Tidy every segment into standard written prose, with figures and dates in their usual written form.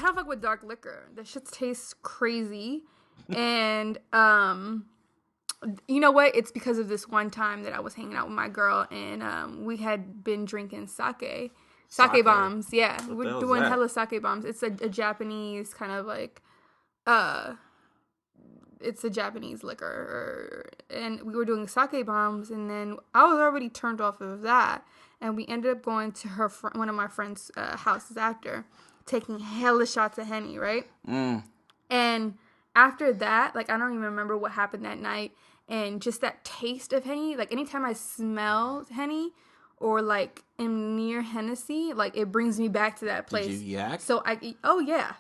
kind of fuck with dark liquor. That shit tastes crazy. And, you know what? It's because of this one time that I was hanging out with my girl, and we had been drinking sake. Sake bombs, yeah. We're doing hella sake bombs. It's a Japanese kind of like, it's a Japanese liquor. And we were doing sake bombs, and then I was already turned off of that. And we ended up going to one of my friend's houses after, taking hella shots of Henny, right? And after that, like, I don't even remember what happened that night. And just that taste of Henny, like, anytime I smell Henny or, like, am near Hennyessy, like, it brings me back to that place. Did you yak? So oh, yeah.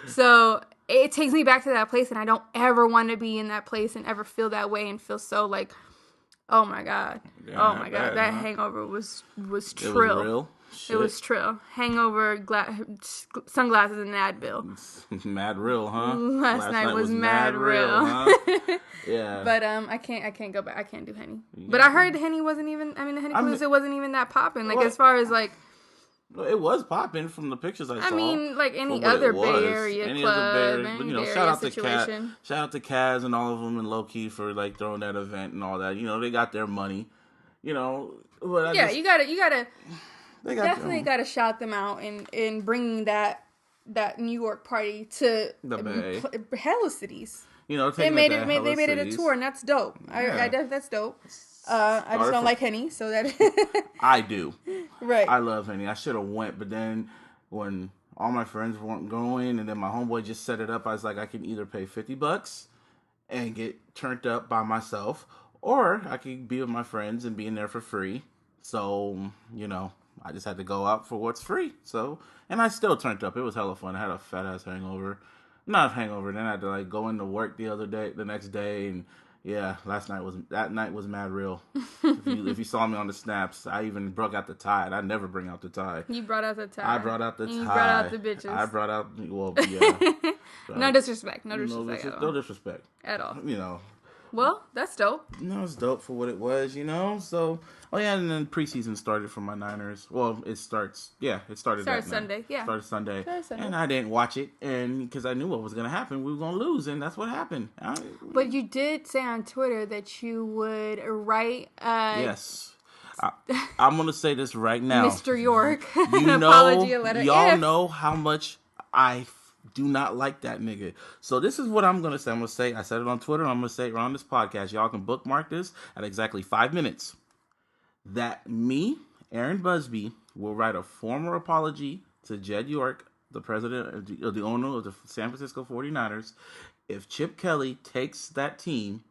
So it takes me back to that place, and I don't ever want to be in that place and ever feel that way and feel so, like, oh, my God. Yeah, oh, my God. That hangover was trill. It was real? Shit. It was trill. Hangover, sunglasses, and Advil. Mad real, huh? Last night was mad real. Huh? Yeah. But I can't go back. I can't do Henny. Yeah. But I heard the Henny wasn't even. I mean, the Henny Palooza wasn't even that popping. Like, as far as like. It was popping from the pictures I saw. I mean, like any other Bay Area club. But, you know, shout out to Kaz and all of them, and Low Key for like throwing that event and all that. You know, they got their money. You know, but you gotta. They definitely got to shout them out in bringing that New York party to the Bay. Hella cities. You know, they made it a tour, and that's dope. Yeah. That's dope. I just don't like Henny, so that I do. Right. I love Henny. I should have went, but then when all my friends weren't going, and then my homeboy just set it up, I was like, I can either pay $50 and get turned up by myself, or I can be with my friends and be in there for free. So, you know, I just had to go out for what's free. So, and I still turned up. It was hella fun. I had a fat ass hangover. Not a hangover. Then I had to like go into work the next day, and yeah, that night was mad real. If you saw me on the snaps, I even broke out the tie. I never bring out the tie. You brought out the tie. I brought out the tie. You brought out the bitches. I brought out, well, yeah. So, no disrespect at all. No disrespect at all. You know. Well, that's dope. No, it's dope for what it was, you know. So, and then preseason started for my Niners. Well, it started Sunday. Yeah. Started Sunday. And I didn't watch it, and because I knew what was going to happen. We were going to lose, and that's what happened. But you did say on Twitter that you would write. Yes. I'm going to say this right now. Mr. York, an apology letter. Y'all know how much I do not like that nigga. So this is what I'm going to say. I'm going to say, I said it on Twitter, I'm going to say it on this podcast. Y'all can bookmark this at exactly 5 minutes. That me, Aaron Busby, will write a formal apology to Jed York, the president, the owner of the San Francisco 49ers, if Chip Kelly takes that team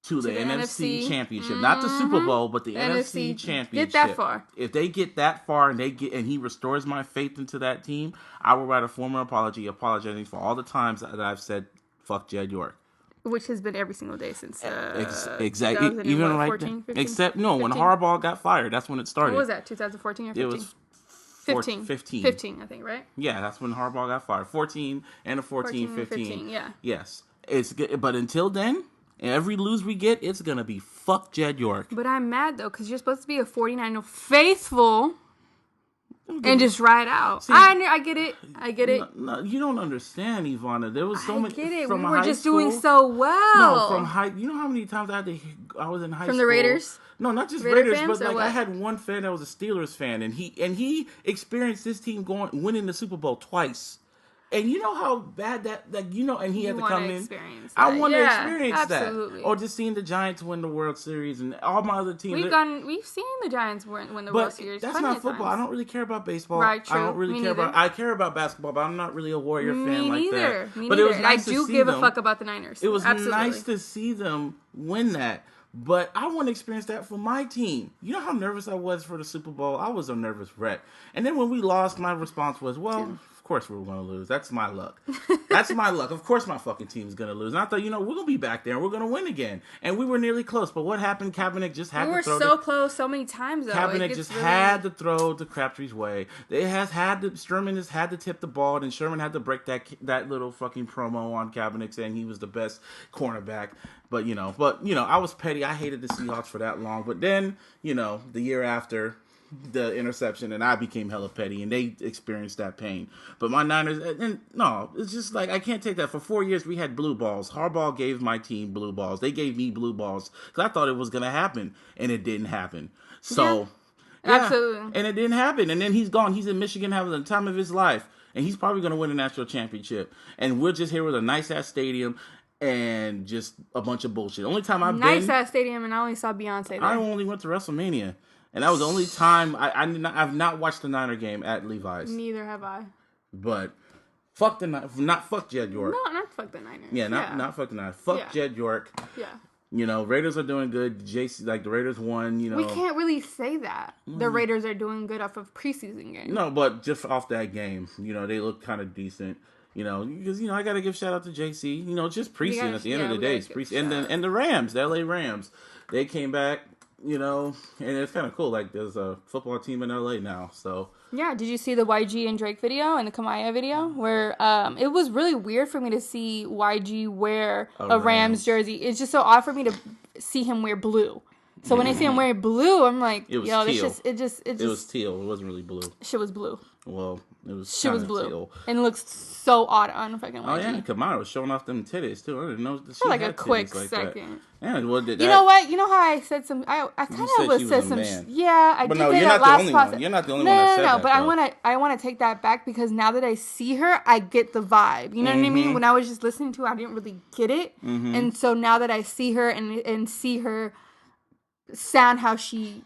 to the NFC Championship. Mm-hmm. Not the Super Bowl, but the NFC Championship. Get that far. If they get that far and he restores my faith into that team, I will write a formal apology apologizing for all the times that I've said fuck Jed York. Which has been every single day since exactly. Even right 14, 15? Except when Harbaugh got fired, that's when it started. What was that? 2014 or 15? It was 15. 15, I think, right? Yeah, that's when Harbaugh got fired. 14 and a 14, 15. Yeah. Yes. It's good, but until then, every lose we get, it's going to be fuck Jed York. But I'm mad, though, because you're supposed to be a 49er faithful and just ride out. See, I get it. No, you don't understand, Yvanna. There was so much. I get it. We were just doing so well. No, from high. You know how many times I was in high school. From the Raiders? No, not just Raiders, but like I had one fan that was a Steelers fan, and he experienced this team winning the Super Bowl twice. And you know how bad and he had to come in. I want to experience absolutely. That. Or just seeing the Giants win the World Series and all my other teams. We've seen the Giants win the World Series. That's not football. I don't really care about baseball. Right, true. I don't really care about. I care about basketball, but I'm not really a Warrior fan like that. Me neither. It was nice I do give a fuck about the Niners. It was nice to see them win that. But I want to experience that for my team. You know how nervous I was for the Super Bowl? I was a nervous wreck. And then when we lost, my response was, well, of course we were going to lose. That's my luck. That's my luck. Of course my fucking team's going to lose. And I thought, we're going to be back there and we're going to win again. And we were nearly close. But what happened? Kaepernick just had to throw. We were so close so many times, though. Kaepernick just had to throw the Crabtree's way. Sherman just had to tip the ball, and Sherman had to break that little fucking promo on Kaepernick saying he was the best cornerback. But I was petty. I hated the Seahawks for that long. But then, the year after, the interception, and I became hella petty, and they experienced that pain. But my Niners, and no, it's just like, I can't take that. For 4 years, we had blue balls. Harbaugh gave my team blue balls. They gave me blue balls because I thought it was going to happen, and it didn't happen. So, yeah, absolutely. And it didn't happen. And then he's gone. He's in Michigan having the time of his life, and he's probably going to win a national championship. And we're just here with a nice-ass stadium and just a bunch of bullshit. Only time I've been... Nice-ass stadium, and I only saw Beyonce there. I only went to WrestleMania. And that was the only time I've not watched the Niner game at Levi's. Neither have I. But fuck fuck Jed York. No, not fuck the Niners. Yeah, not fuck the Niners. Fuck Jed York. Yeah. You know, Raiders are doing good. The Raiders won. You know, we can't really say that the Raiders are doing good off of preseason games. No, but just off that game, you know, they look kind of decent. You know, because I gotta give shout out to JC. You know, just preseason at the end of the day, it's preseason, and the Rams, the LA Rams, they came back. You know, and it's kind of cool. Like, there's a football team in LA now, so. Yeah, did you see the YG and Drake video and the Kamaya video? Where it was really weird for me to see YG wear a Rams jersey. It's just so odd for me to see him wear blue. So when I see him wearing blue, I'm like, it was yo, teal. It was teal. It wasn't really blue. Shit was blue. Well, it was Shit was blue. Teal. And it looks so odd on fucking YG. Oh, yeah, Kamara was showing off them titties, too. I didn't know that she for like had a quick like second. That. Yeah, well, you know what? You know how I said some... I kind of was said some... Yeah, I but did no, say you're that not last the only one. podcast. You're not the only one that said that. But I want to take that back because now that I see her, I get the vibe. You know what I mean? When I was just listening to her, I didn't really get it. And so now that I see her and see her sound how she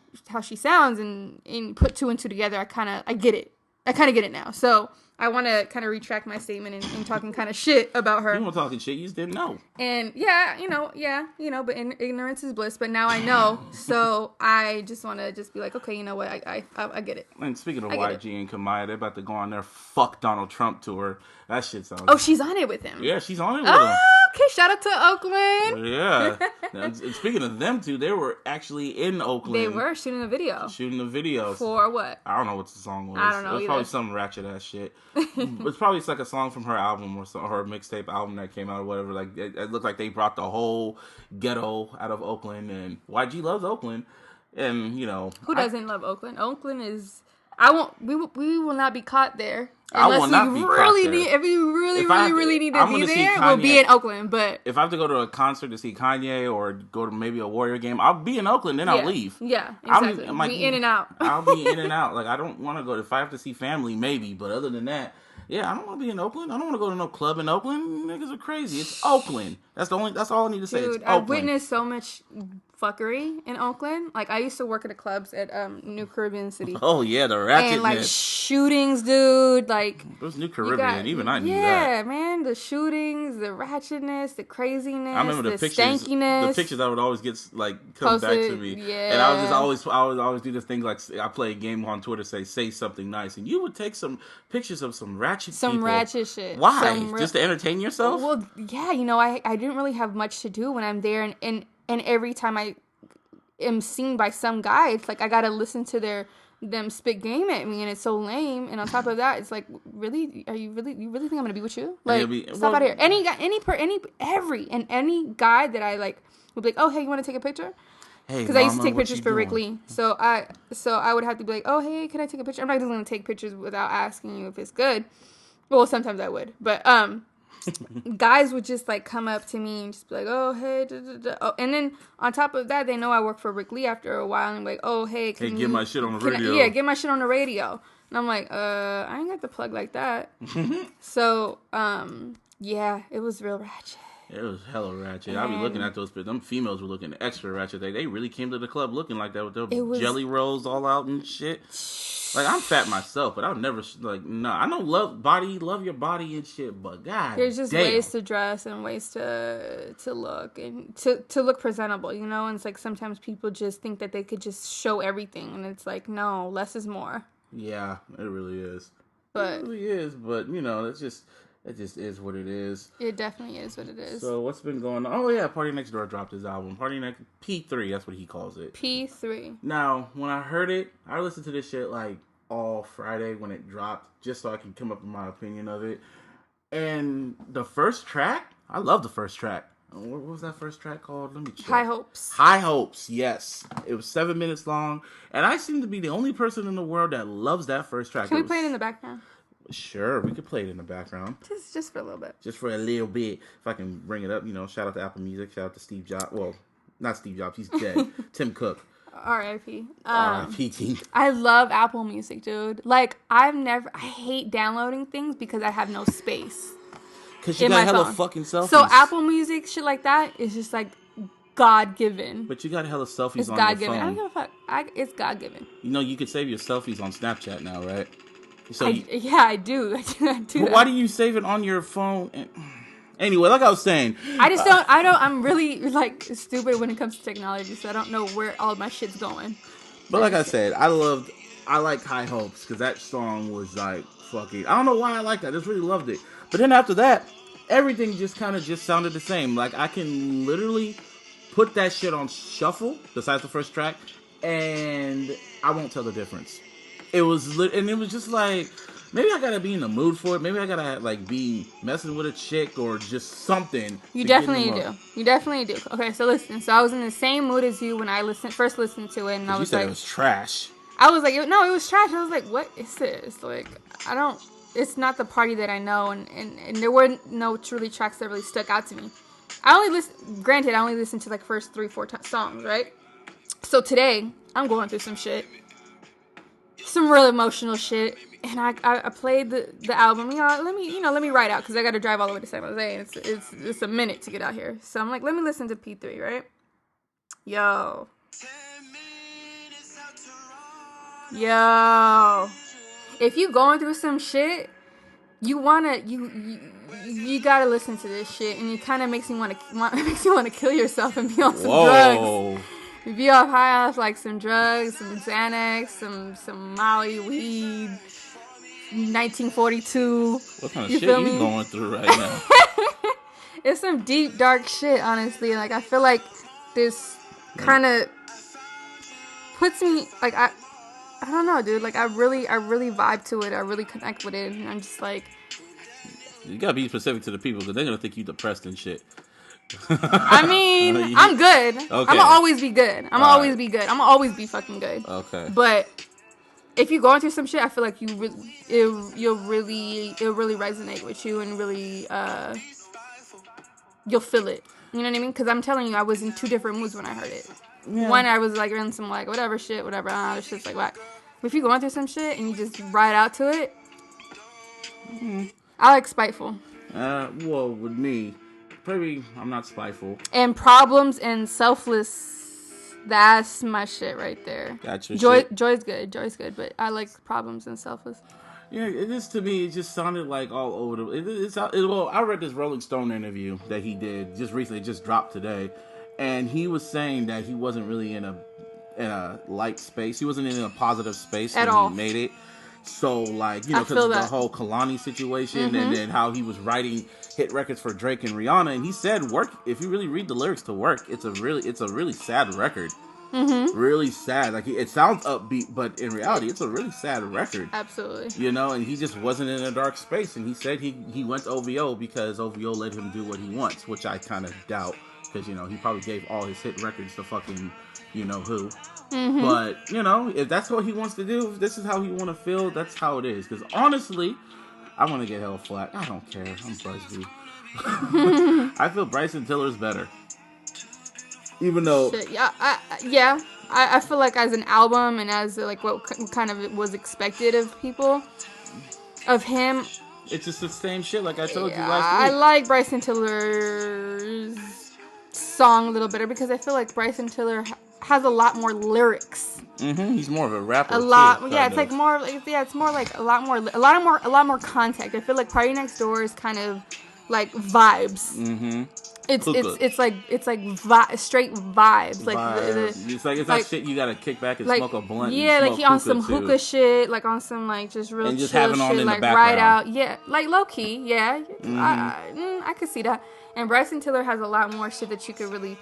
sounds and put two and two together, I get it. I kind of get it now. So I want to kind of retract my statement and talking kind of shit about her. You weren't talking shit. You just didn't know. And but ignorance is bliss. But now I know. So I just want to just be like, okay, you know what? I get it. And speaking of YG and Kamaya, they're about to go on their fuck Donald Trump tour. That shit sounds... Oh, she's on it with him. Yeah, she's on it with him. Okay, shout out to Oakland. Yeah. And speaking of them two, they were actually in Oakland. They were shooting a video. For what? I don't know what the song was. I don't know. It was probably some ratchet ass shit. It's probably like a song from her album or her mixtape album that came out or whatever. Like it looked like they brought the whole ghetto out of Oakland, and YG loves Oakland. And who doesn't love Oakland? Oakland is... We will not be caught there. I will not be caught there. If you really need to be there, we'll be in Oakland. But if I have to go to a concert to see Kanye or go to maybe a Warrior game, I'll be in Oakland, then I'll leave. Yeah, exactly. I'm be in and out. I'll be in and out. Like, I don't want to go. If I have to see family, maybe. But other than that, yeah, I don't want to be in Oakland. I don't want to go to no club in Oakland. Niggas are crazy. It's Oakland. That's all I need to say. Dude, it's Oakland. I've witnessed so much fuckery in Oakland. Like, I used to work at the clubs at New Caribbean City. Oh yeah, the ratchetness. And like shootings, dude. Like, it was New Caribbean. Even I knew that. Yeah, man, the shootings, the ratchetness, the craziness, I remember the pictures, stankiness. The pictures I would always get come back to me. Yeah. And I would always do this thing like I play a game on Twitter, say something nice, and you would take some pictures of some ratchet people. Ratchet shit. Why? Just to entertain yourself? Well, yeah, I didn't really have much to do when I'm there, and every time I am seen by some guy, it's like I gotta listen to them spit game at me, and it's so lame. And on top of that, it's like, really, you really think I'm gonna be with you? Like, stop out here. Any guy, any guy that I like would be like, oh hey, you want to take a picture? Hey, because I used to take pictures for Rick Lee, so I would have to be like, oh hey, can I take a picture? I'm not just gonna take pictures without asking you if it's good. Well, sometimes I would, but guys would just like come up to me and just be like, oh hey, Oh, and then on top of that, they know I work for Rick Lee after a while, and I'm like, oh hey, get my shit on the radio. Get my shit on the radio. And I'm like, I ain't got the plug like that. So yeah, it was real ratchet. It was hella ratchet. I be looking at those, but them females were looking extra ratchet. They really came to the club looking like that with their jelly rolls all out and shit. Like, I'm fat myself, but I would never, I don't love your body and shit, but God there's just damn. ways to dress and ways to look and to look presentable, and it's like sometimes people just think that they could just show everything, and it's like, no, less is more. Yeah, it really is. But it really is, but, it just is what it is. It definitely is what it is. So what's been going on? Oh yeah, PARTYNEXTDOOR dropped his album. P3, that's what he calls it. P3. Now, when I heard it, I listened to this shit like all Friday when it dropped, just so I can come up with my opinion of it. And the first track, I love the first track. What was that first track called? Let me check. High Hopes. High Hopes, yes. It was 7 minutes long. And I seem to be the only person in the world that loves that first track. Can we play it in the background? Sure, we could play it in the background. Just for a little bit. Just for a little bit. If I can bring it up, shout out to Apple Music, shout out to Steve Jobs. Well, not Steve Jobs, he's dead. Tim Cook. R.I.P. R.I.P. Team. I love Apple Music, dude. Like, I hate downloading things because I have no space. Because you got hella fucking selfies. So Apple Music, shit like that, is just like God-given. But you got hella selfies it's on God-given. your phone. I don't give a fuck. It's God-given. You can save your selfies on Snapchat now, right? So I do. I do. But why do you save it on your phone? Anyway, like I was saying, I'm really like stupid when it comes to technology, so I don't know where all my shit's going. But like I said, I like High Hopes because that song was like fucking. I don't know why I liked that. I just really loved it. But then after that, everything just kind of just sounded the same. Like I can literally put that shit on shuffle, besides the first track, and I won't tell the difference. It was just like, maybe I gotta be in the mood for it. Maybe I gotta like be messing with a chick or just something. You definitely do. You definitely do. Okay, so listen. So I was in the same mood as you when I first listened to it, and I was you said like, it was trash. I was like, no, it was trash. I was like, what is this? Like, it's not the party that I know, and there were no truly tracks that really stuck out to me. I only listened to like first 3-4 songs, right? So today, I'm going through some shit. Some real emotional shit, and I played the album. Let me write out because I got to drive all the way to San Jose. It's a minute to get out here, so I'm like, let me listen to P3, right? Yo, if you going through some shit, you gotta listen to this shit, and it kind of makes you want to kill yourself and be on some drugs. Be off high off like some drugs, some Xanax, some Molly weed, 1942. What kind of shit you going through right now? It's some deep, dark shit, honestly. Like, I feel like this kind of puts me, like, I don't know, dude. Like, I really vibe to it. I really connect with it. And I'm just like... You gotta be specific to the people because they're gonna think you depressed and shit. I mean, I'm good. Okay. I'm gonna always be good. I'm gonna always be good. I'm gonna always be fucking good. Okay. But if you're going through some shit, I feel like it'll really resonate with you and really you'll feel it. You know what I mean? Because I'm telling you, I was in 2 different moods when I heard it. Yeah. One, I was like in some like whatever shit, this shit's like whack. But if you're going through some shit and you just ride out to it, I like Spiteful. Well, with me. Maybe I'm not spiteful. And Problems and Selfless, that's my shit right there. Gotcha. Joy's good, but I like Problems and Selfless. Yeah, it is to me. It just sounded like all over the. Well, I read this Rolling Stone interview that he did just recently, just dropped today, and he was saying that he wasn't really in a light space. He wasn't in a positive space at when all. He made it. So like because of the whole Kalani situation, and then how he was writing hit records for Drake and Rihanna, and he said Work, if you really read the lyrics to Work, it's a really sad record. Really sad. Like it sounds upbeat, but in reality it's a really sad record. Absolutely. And he just wasn't in a dark space, and he said he went to OVO because OVO let him do what he wants, which I kind of doubt because he probably gave all his hit records to fucking who. But if that's what he wants to do, if this is how he want to feel, that's how it is. Because honestly, I want to get hella flat. I don't care. I'm Busby. I feel Bryson Tiller's better. Even though... I feel like as an album and as like what kind of was expected of people, of him... It's just the same shit like I told you last week. I like Bryson Tiller's song a little better because I feel like Bryson Tiller has a lot more lyrics. He's more of a rapper. A lot, yeah. It's like more, it's more like a lot more contact. I feel like Party Next Door is kind of like vibes. It's like straight vibes. It's like shit you gotta kick back and smoke a blunt. Yeah, and like he on some hookah shit, like on some like just real chill shit, like right out. Yeah, like low key. Yeah, I could see that. And Bryson Tiller has a lot more shit that you could really.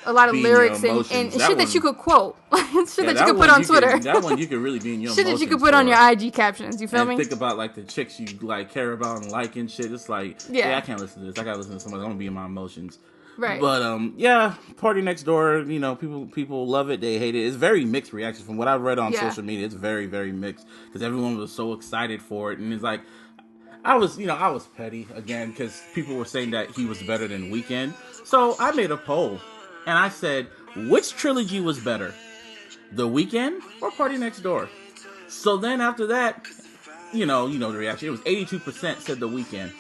A lot of lyrics and shit that you could quote. Shit that you could put on Twitter. That one you could really be in your shit emotions that you could put on your IG captions. You feel me? Think about like the chicks you like care about and like and shit. It's like, I can't listen to this. I gotta listen to somebody. I'm gonna be in my emotions. Right. But yeah, Party Next Door. You know, people love it. They hate it. It's very mixed reactions from what I've read on social media. It's very, very mixed because everyone was so excited for it, and it's like I was petty again because people were saying that he was better than Weeknd. So I made a poll, and I said, which trilogy was better, The Weeknd or Party Next Door? So then after that, you know the reaction. It was 82% said The Weeknd.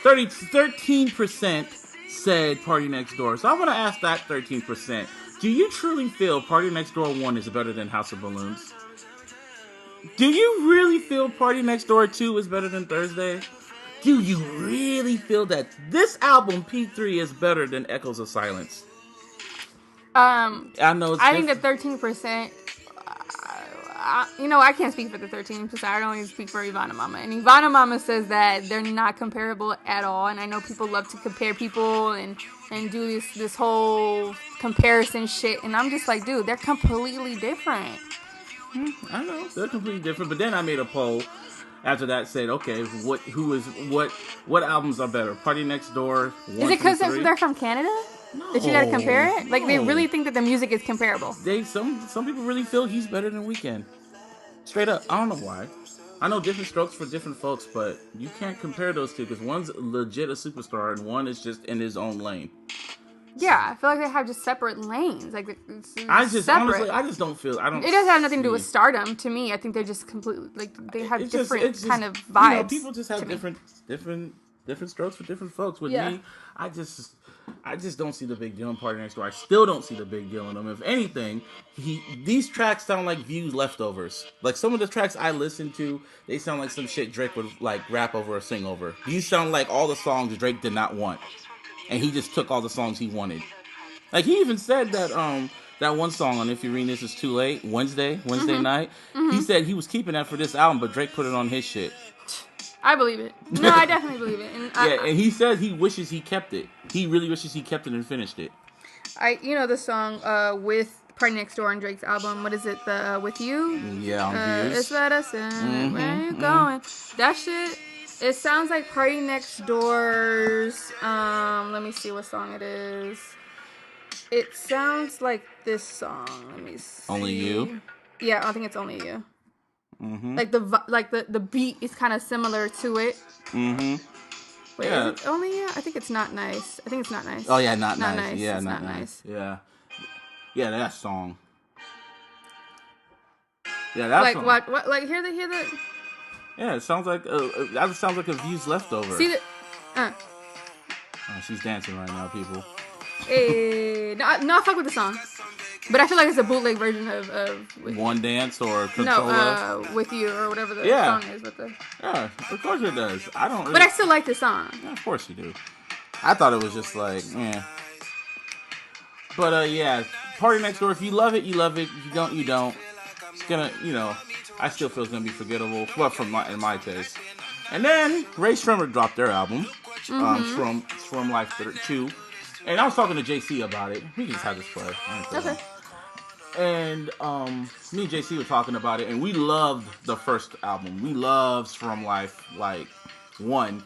13% said Party Next Door. So I want to ask that 13%. Do you truly feel Party Next Door 1 is better than House of Balloons? Do you really feel Party Next Door 2 is better than Thursday? Do you really feel that this album, P3, is better than Echoes of Silence? I know it's I think the 13%, I can't speak for the 13%. I don't even speak for Yvanna Mama. And Yvanna Mama says that they're not comparable at all. And I know people love to compare people and do this whole comparison shit. And I'm just like, dude, they're completely different. I know they're completely different, but then I made a poll after that said, okay, what albums are better? Party Next Door. Is it because they're from Canada? No, that you gotta compare it? Like they no. really think that the music is comparable. Some people really feel he's better than Weeknd. Straight up, I don't know why. I know different strokes for different folks, but you can't compare those two because one's legit a superstar and one is just in his own lane. Yeah, I feel like they have just separate lanes. Like it's honestly, I just don't feel. I don't. It doesn't have nothing to do with stardom. To me, I think they're just completely like they have different kind of vibes. You know, people just have different strokes for different folks. With me, I just don't see the big deal in Party Next Door. I still don't see the big deal in them. If anything, these tracks sound like Views leftovers. Like some of the tracks I listen to, they sound like some shit Drake would like rap over or sing over. These sound like all the songs Drake did not want. And he just took all the songs he wanted. Like he even said that that one song on If You Read This Is Too Late, Wednesday night. Mm-hmm. He said he was keeping that for this album, but Drake put it on his shit. I believe it. No, I definitely believe it. And and he says he wishes he kept it. He really wishes he kept it and finished it. The song with Party Next Door on Drake's album. What is it? The With You? Yeah, on Views. It's better. Where you going? That shit. It sounds like Party Next Door's, let me see what song it is. It sounds like this song. Let me see. Only You? Yeah, I think it's Only You. Mm-hmm. Like the beat is kind of similar to it. Mm-hmm. Wait, is it Only You? I think it's Not Nice. I think it's Not Nice. Oh yeah, Not Nice. Yeah, it's Not Nice. Yeah. Yeah, that song. Yeah, that like song. What like hear the Yeah, it sounds like that sounds like a Views leftover. See the Oh, she's dancing right now, people. Hey, no, I fuck with the song, but I feel like it's a bootleg version of One Dance or Controller. No, With You or whatever the song is with the. Yeah, of course it does. I don't. But I still like the song. Yeah, of course you do. I thought it was just like, eh. But yeah, Party Next Door. If you love it, you love it. If you don't, you don't. It's gonna, I still feel it's gonna be forgettable. Well, in my taste. And then Rae Sremmurd dropped their album, From Life 2. And I was talking to JC about it. We can just have this play. Okay. And me and JC were talking about it, and we loved the first album. We loved From Life 1,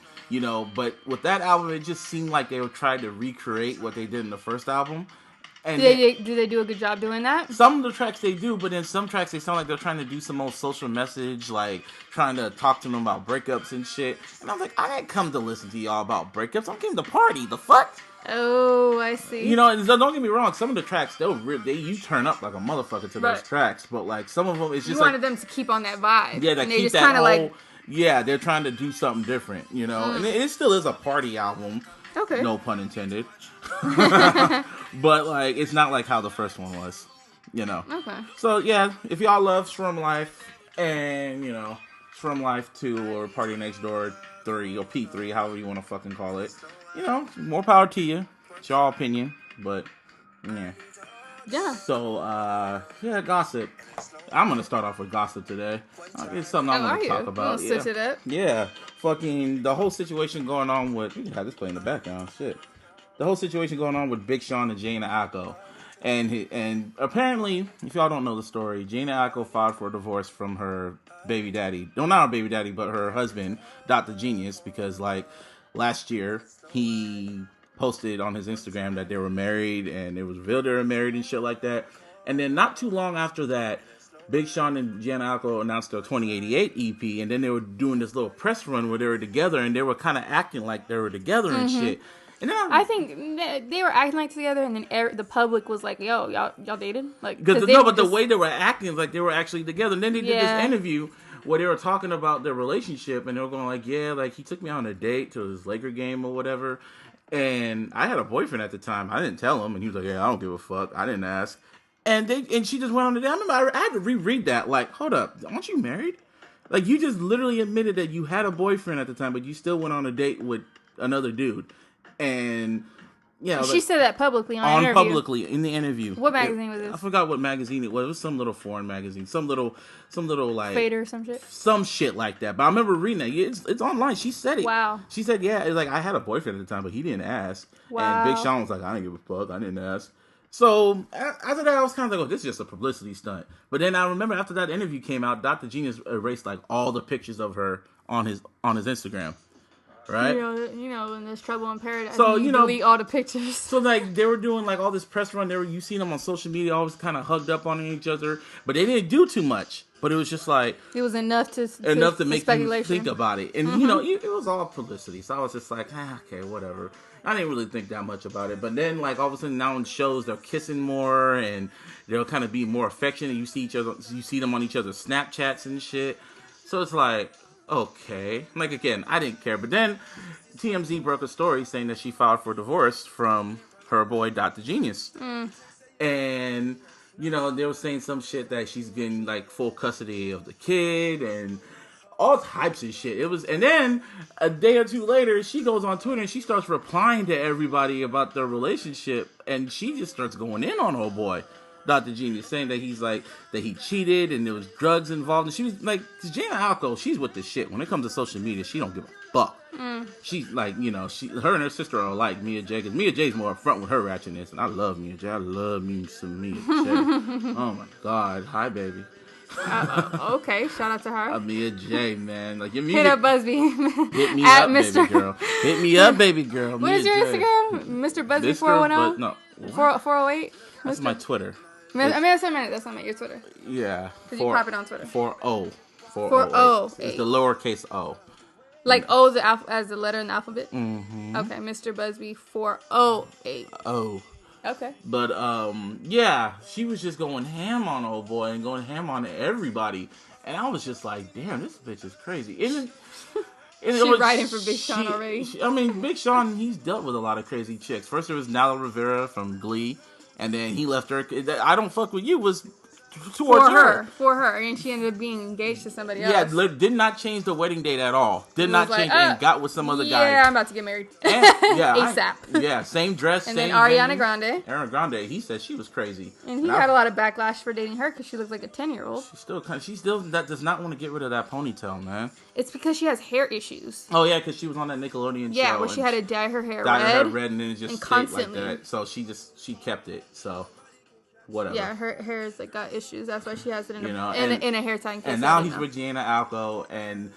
But with that album, it just seemed like they were trying to recreate what they did in the first album. And do they do a good job doing that? Some of the tracks they do, but in some tracks they sound like they're trying to do some old social message, like trying to talk to them about breakups and shit. And I was like, I didn't come to listen to y'all about breakups. I came to party. The fuck? Oh, I see. And don't get me wrong. Some of the tracks you turn up like a motherfucker to those tracks, but like some of them, it's just you wanted them to keep on that vibe. Yeah, they keep that whole. Yeah, they're trying to do something different, and it still is a party album. Okay. No pun intended. But like it's not like how the first one was, Okay. So yeah, if y'all love From Life and From Life 2 or Party Next Door 3 or P3, however you want to fucking call it, more power to you. It's your opinion, but yeah. Yeah. So gossip. I'm gonna start off with gossip today. It's something I'm gonna talk about. Switch it up. Yeah. Fucking the whole situation going on with. We can have this play in the background. Shit. The whole situation going on with Big Sean and Jayna Aiko. And apparently, if y'all don't know the story, Jayna Aiko filed for a divorce from her baby daddy. No, not her baby daddy, but her husband, Dr. Genius, because like last year he posted on his Instagram that they were married, and it was revealed they were married and shit like that. And then not too long after that, Big Sean and Gianna Alco announced their 2088 EP, and then they were doing this little press run where they were together, and they were kind of acting like they were together and shit. And then I think they were acting like together, and then the public was like, "Yo, y'all dated?" Like, the way they were acting like they were actually together. And then they did this interview where they were talking about their relationship, and they were going like, "Yeah, like he took me on a date to his Laker game or whatever." And I had a boyfriend at the time. I didn't tell him, and he was like, "Yeah, I don't give a fuck. I didn't ask." And she just went on the day. I remember I had to reread that. Like, hold up, aren't you married? Like, you just literally admitted that you had a boyfriend at the time, but you still went on a date with another dude. And yeah, she said that publicly on the interview. Publicly in the interview. What magazine was this? I forgot what magazine it was. It was some little foreign magazine, some little like Fader or some shit. Some shit like that. But I remember reading that. It's online. She said it. Wow. She said, yeah, it's like I had a boyfriend at the time, but he didn't ask. Wow. And Big Sean was like, I didn't give a fuck. I didn't ask. So after that, I was kind of like, oh, this is just a publicity stunt. But then I remember after that interview came out, Dr. Genius erased like all the pictures of her on his Instagram. Right? You know, when there's trouble in paradise, so you delete all the pictures. So like they were doing like all this press run. You seen them on social media, always kind of hugged up on each other, but they didn't do too much. But it was just like it was enough to make you think about it, and you know it was all publicity. So I was just like, okay, whatever. I didn't really think that much about it. But then like all of a sudden now in shows they're kissing more and they'll kind of be more affectionate. You see them on each other's Snapchats and shit. So it's like, okay. Like, again, I didn't care. But then TMZ broke a story saying that she filed for divorce from her boy, Dr. Genius. And, you know, they were saying some shit that she's getting, like, full custody of the kid and all types of shit. And then a day or two later, she goes on Twitter and she starts replying to everybody about their relationship. And she just starts going in on her boy, Dr. Genius, saying that that he cheated and there was drugs involved. And she was like, Gianna Alco, she's with the shit. When it comes to social media, she don't give a fuck. She's like, you know, her and her sister are like Mia J. Because Mia J's more upfront with her ratchetness. And I love Mia J. I love me some Mia J. Oh my God. Hi, baby. Okay, shout out to her. Mia J, man. Like, hit up Busby. Hit me up, baby girl. Hit me up, baby girl. What is your Instagram? Mr. Busby 410? No. 408? That's my Twitter. I mean, that's not your Twitter. Yeah. Because you pop it on Twitter. 40. 408. It's the lowercase o. Like O as the letter in the alphabet? Mm-hmm. Okay, Mr. Busby 408. Oh. Okay. But, yeah, she was just going ham on old boy and going ham on everybody. And I was just like, damn, this bitch is crazy. She's writing for Big Sean already. I mean, Big Sean, he's dealt with a lot of crazy chicks. First, there was Nala Rivera from Glee. And then he left her. I don't fuck with you was towards her. For her. And she ended up being engaged to somebody else. Yeah, did not change the wedding date at all. Did not change and got with some other guy. Yeah, I'm about to get married. And, ASAP. Same dress. And then Ariana Grande. Ariana Grande, he said she was crazy. And he had a lot of backlash for dating her because she looks like a 10-year-old. She still does not want to get rid of that ponytail, man. It's because she has hair issues. Oh, yeah, because she was on that Nickelodeon show. Yeah, where she had to dye her hair red. And then it just stayed like that. So she kept it. So whatever. Yeah, her hair is like got issues. That's why she has it in a hair tie. And now he's with Gianna Alco, and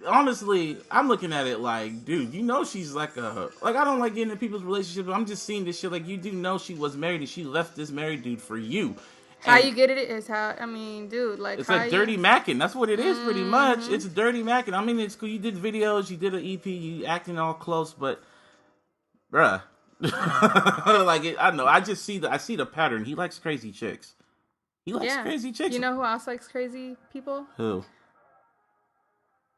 honestly, I'm looking at it like, dude, you know she's like I don't like getting into people's relationships, but I'm just seeing this shit like you do know she was married and she left this married dude for you. How you get it is how, I mean, dude, like... It's like dirty macking. That's what it is, pretty much. It's dirty macking. I mean, it's cool. You did videos, you did an EP, you acting all close, but... Bruh. I know. I see the pattern. He likes crazy chicks. He likes crazy chicks. You know who else likes crazy people? Who?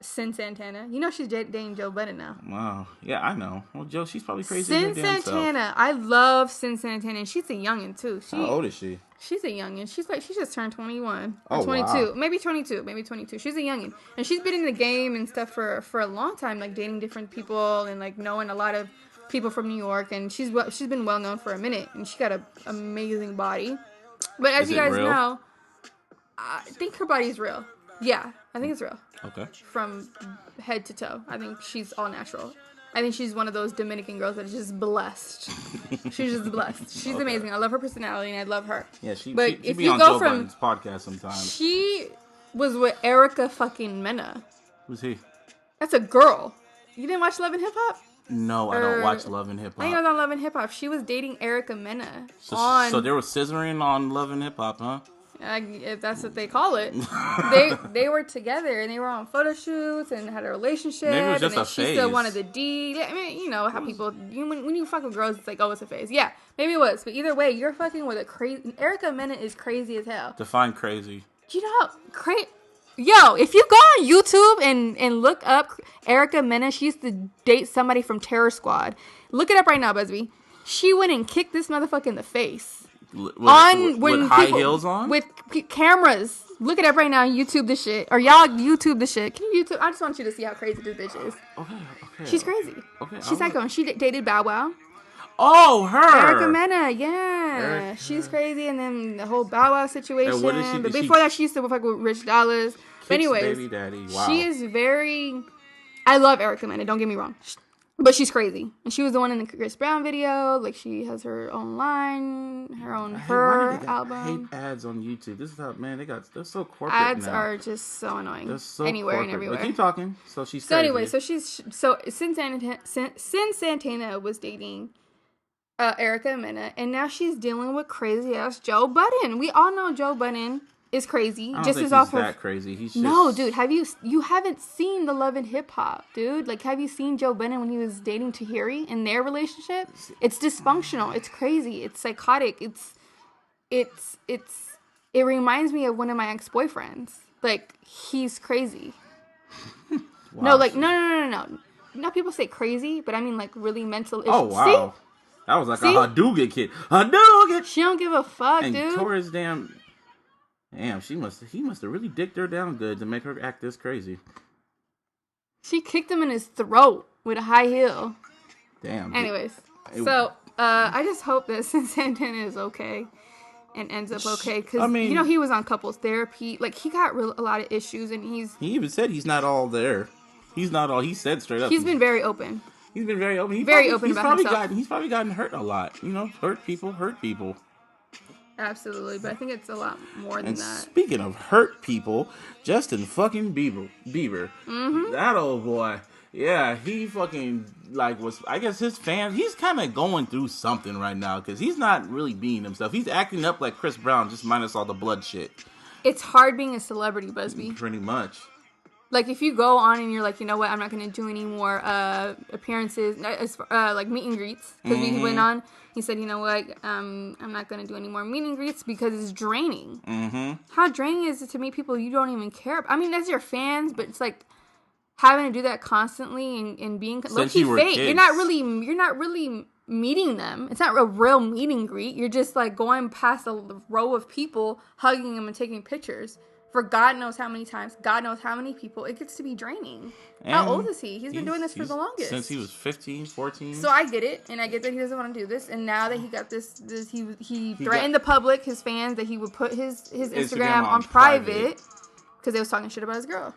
Sin Santana. You know she's dating Joe Budden now. Wow. Yeah, I know. Well, Joe, she's probably crazy. Sin Santana. I love Sin Santana. And she's a youngin' too. How old is she? She's a youngin'. She just turned 21. Oh, or 22. Wow. Maybe 22. She's a youngin'. And she's been in the game and stuff for a long time, like dating different people and like knowing a lot of people from New York. And she's been well known for a minute. And she got an amazing body. But as you guys know, I think her body's real. Yeah, I think it's real. Okay. From head to toe. I think she's all natural. I think she's one of those Dominican girls that is just blessed. She's just blessed. She's amazing. I love her personality and I love her. Yeah, she if be you on go Joe from Budden's podcast sometimes. She was with Erica fucking Mena. Who's he? That's a girl. You didn't watch Love and Hip Hop? No, I don't watch Love and Hip I think it Hop. was on Love and Hip Hop. She was dating Erica Mena So there was scissoring on Love and Hip Hop, huh? if that's what they call it. They were together and they were on photo shoots and had a relationship. Maybe it was just and then a she phase. still wanted the D. I mean, you know how people when you fuck with girls, it's like, oh, it's a phase. Yeah, maybe it was, but either way, you're fucking with a crazy. Erica Mena is crazy as hell. Define crazy. You know, Yo, if you go on YouTube and look up Erica Mena, she used to date somebody from Terror Squad. Look it up right now, Busby. She went and kicked this motherfucker in the face. With high heels on? With cameras. Look it up right now and YouTube this shit. Or y'all YouTube this shit. Can you YouTube? I just want you to see how crazy this bitch is. Okay. She's crazy. Okay. She's psycho. And she dated Bow Wow. Oh, her. Erica Mena, yeah. She's crazy. And then the whole Bow Wow situation. And what is she, but before that, she used to fuck with Rich Dollars. But anyways, baby daddy. Wow. She is very... I love Erica Mena, don't get me wrong. But she's crazy. And she was the one in the Chris Brown video. Like, she has her own line, her own album. I hate ads on YouTube. This is how, man, they're so corporate ads now. are just so annoying. They're so anywhere corporate. and everywhere. But keep talking. So she's crazy. So anyway, since Santana was dating Erica Mena, and now she's dealing with crazy ass Joe Budden. We all know Joe Budden is crazy. I don't just think as he's off that crazy. He's just... No, dude. You haven't seen the Love and Hip Hop, dude? Like, have you seen Joe Budden when he was dating Tahiri in their relationship? It's dysfunctional. It's crazy. It's psychotic. It reminds me of one of my ex-boyfriends. Like, he's crazy. Wow. No. Not people say crazy, but I mean like really mental issues. Oh wow, see? That was like a Hadouken kid. She don't give a fuck, and dude. Tore his damn. Damn, he must have really dicked her down good to make her act this crazy. She kicked him in his throat with a high heel. Damn. Anyways, I just hope that Santana is okay and ends up okay, because you know he was on couples therapy. Like, he got a lot of issues, and he even said he's not all there. He's not all. He said straight up. He's been very open. He's been very open. He's about himself. He's probably gotten hurt a lot. You know, hurt people. Absolutely, but I think it's a lot more than and that. Speaking of hurt people, Justin fucking Bieber. Mm-hmm. That old boy. Yeah, he fucking, I guess his fans, he's kind of going through something right now, because he's not really being himself. He's acting up like Chris Brown, just minus all the blood shit. It's hard being a celebrity, Busby. Pretty much. Like, if you go on and you're like, you know what, I'm not going to do any more appearances, like meet and greets, because he went on, he said, you know what, I'm not going to do any more meet and greets because it's draining. Mm-hmm. How draining is it to meet people you don't even care about? I mean, that's your fans, but it's like having to do that constantly and being low-key fake. Kids. You're not really meeting them. It's not a real meet and greet. You're just like going past a row of people, hugging them and taking pictures. For God knows how many times, God knows how many people, it gets to be draining. And how old is he? He's been doing this for the longest. Since he was 15, 14. So I get it, and I get that he doesn't want to do this. And now that he got this he threatened the public, his fans, that he would put his Instagram on private because they was talking shit about his girl.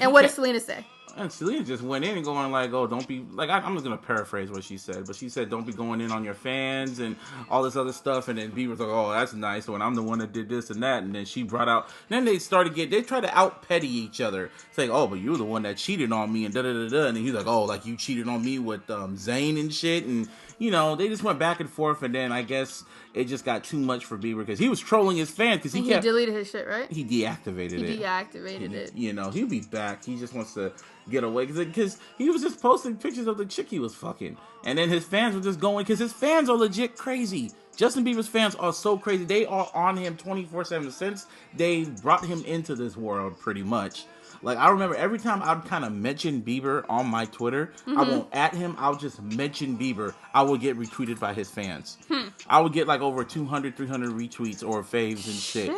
And what did Selena say? And Selena just went in and going like, oh, don't be, like, I'm just going to paraphrase what she said, but she said, don't be going in on your fans and all this other stuff. And then Bieber's like, oh, that's nice when I'm the one that did this and that. And then she brought out, then they tried to out petty each other, saying, oh, but you're the one that cheated on me and da-da-da-da. And then he's like, oh, like you cheated on me with Zayn and shit. And, you know, they just went back and forth. And then I guess it just got too much for Bieber because he was trolling his fans. Because he deleted his shit, right? He deactivated it. You know, he'll be back. He just wants to get away because he was just posting pictures of the chick he was fucking, and then his fans were just going because his fans are legit crazy. Justin Bieber's fans are so crazy. They are on him 24/7 since they brought him into this world, pretty much. Like, I remember every time I'd kind of mention Bieber on my Twitter, I won't at him, I'll just mention Bieber. I will get retweeted by his fans. I would get like over 200, 300 retweets or faves and shit.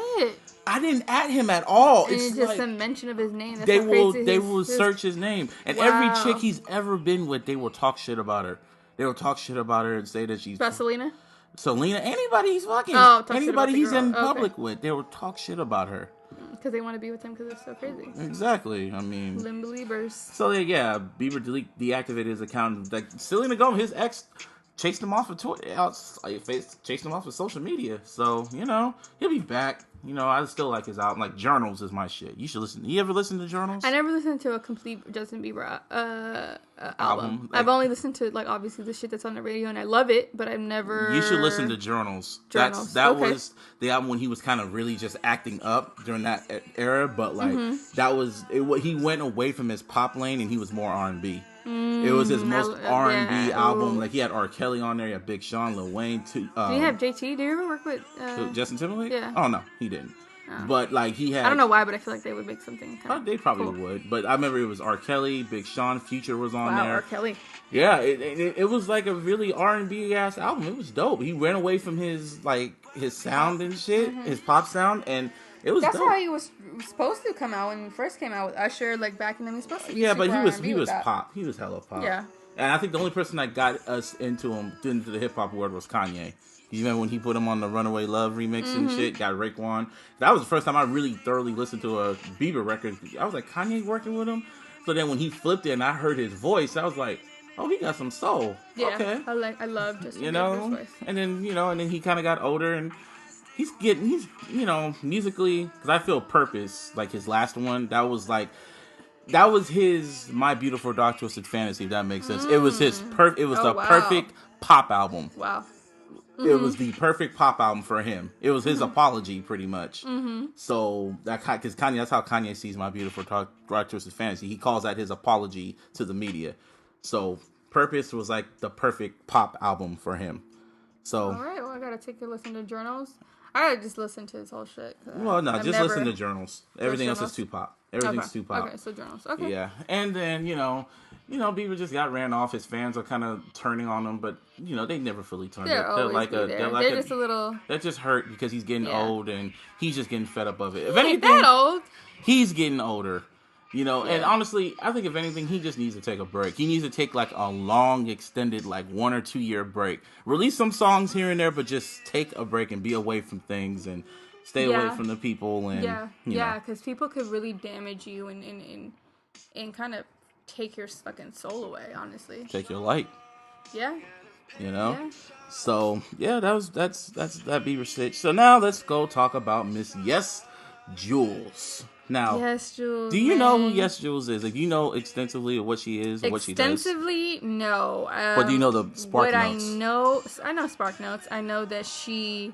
I didn't at him at all. It's just like a mention of his name. That's they will search his name. And every chick he's ever been with, they will talk shit about her. They will talk shit about her and say that she's... About Selena? Anybody he's fucking. Anybody he's in public with, they will talk shit about her. Because they want to be with him because they're so crazy. Exactly. I mean... Lim believers. So, yeah, Bieber deactivated his account. Like, Selena Gomez, his ex... chased him off of Twitter, chased him off of social media. So, you know, he'll be back. You know, I still like his album. Like, Journals is my shit. You should listen. You ever listen to Journals? I never listened to a complete Justin Bieber album. Like, I've only listened to like obviously the shit that's on the radio, and I love it, but I've never. You should listen to Journals. That was the album when he was kind of really just acting up during that era, but like that was it. He went away from his pop lane and he was more R&B. It was his most R&B album. Ooh. Like he had R. Kelly on there, he had Big Sean, Lil Wayne. Did he have JT? Do you ever work with Justin Timberlake? Yeah. Oh no, he didn't. Oh. But like he had, I don't know why, but I feel like they would make something. They probably would. But I remember it was R. Kelly, Big Sean, Future was on there. R. Kelly. Yeah, it was like a really R&B ass album. It was dope. He ran away from his sound and shit, his pop sound, and it was. That's dope. How he was supposed to come out when he first came out with Usher. Like back in then, he was supposed to be. Yeah, but he was pop. He was hella pop. Yeah. And I think the only person that got us into the hip hop world was Kanye. You remember when he put him on the Runaway Love remix and shit? Got Raekwon. That was the first time I really thoroughly listened to a Bieber record. I was like, Kanye working with him? So then when he flipped it and I heard his voice, I was like, oh, he got some soul. Yeah, okay. I love Justin Bieber's voice. And then he kind of got older and he's musically, because I feel Purpose, like his last one, that was his My Beautiful Dark Twisted Fantasy, if that makes sense. It was perfect pop album. Wow. It was the perfect pop album for him. It was his apology, pretty much. So because Kanye, that's how Kanye sees My Beautiful Dark Twisted Fantasy. He calls that his apology to the media. So Purpose was like the perfect pop album for him. So all right, well I gotta take a listen to Journals. I gotta just listen to his whole shit. Well, no, listen to Journals. Everything else is too pop. Everything's too pop. Okay, so Journals. Okay. Yeah, and then Bieber just got ran off. His fans are kind of turning on him, but they never fully turned. They're just a little. They're just hurt because he's getting old and he's just getting fed up of it. If anything, that old. He's getting older. And honestly, I think if anything, he just needs to take a break. He needs to take like a long, extended, like 1 or 2 year break. Release some songs here and there, but just take a break and be away from things and stay away from the people. And because people could really damage you and kind of take your fucking soul away. Honestly, take your light. Yeah. Yeah. So that's that Bieber stitch. So now let's go talk about Miss Yes Jules. Now, Yes Jules. Do you know who Yes Jules is? Like, do you know extensively what she is and what she does? Extensively, no. But do you know the Spark Notes? I know Spark Notes. I know that she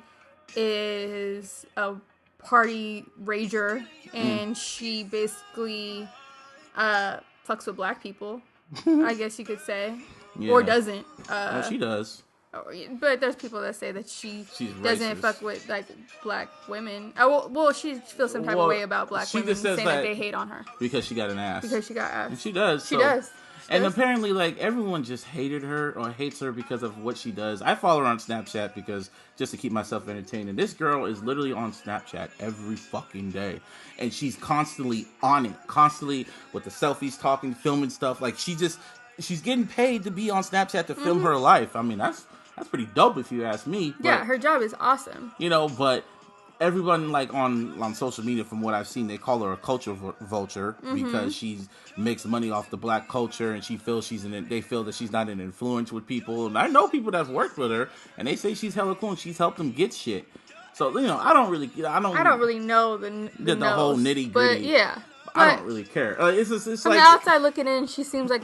is a party rager, and she basically fucks with black people, I guess you could say. Or doesn't. Well, she does. But there's people that say that she's doesn't racist. Fuck with like black women. Well, she feels some type of way about black women, saying that they hate on her because she got an ass. Because she got ass. And she does. She does. And apparently, like, everyone just hated her or hates her because of what she does. I follow her on Snapchat because just to keep myself entertained. And this girl is literally on Snapchat every fucking day. And she's constantly on it. Constantly with the selfies, talking, filming stuff. Like, she's getting paid to be on Snapchat to film her life. I mean, that's pretty dope if you ask me. But, yeah, her job is awesome. But everyone, like, on social media, from what I've seen, they call her a culture vulture because she's makes money off the black culture, and they feel that she's not an influence with people. And I know people that's worked with her, and they say she's hella cool and she's helped them get shit. So, I don't really know the whole nitty gritty. But yeah. I don't really care. It's from like, the outside looking in, she seems like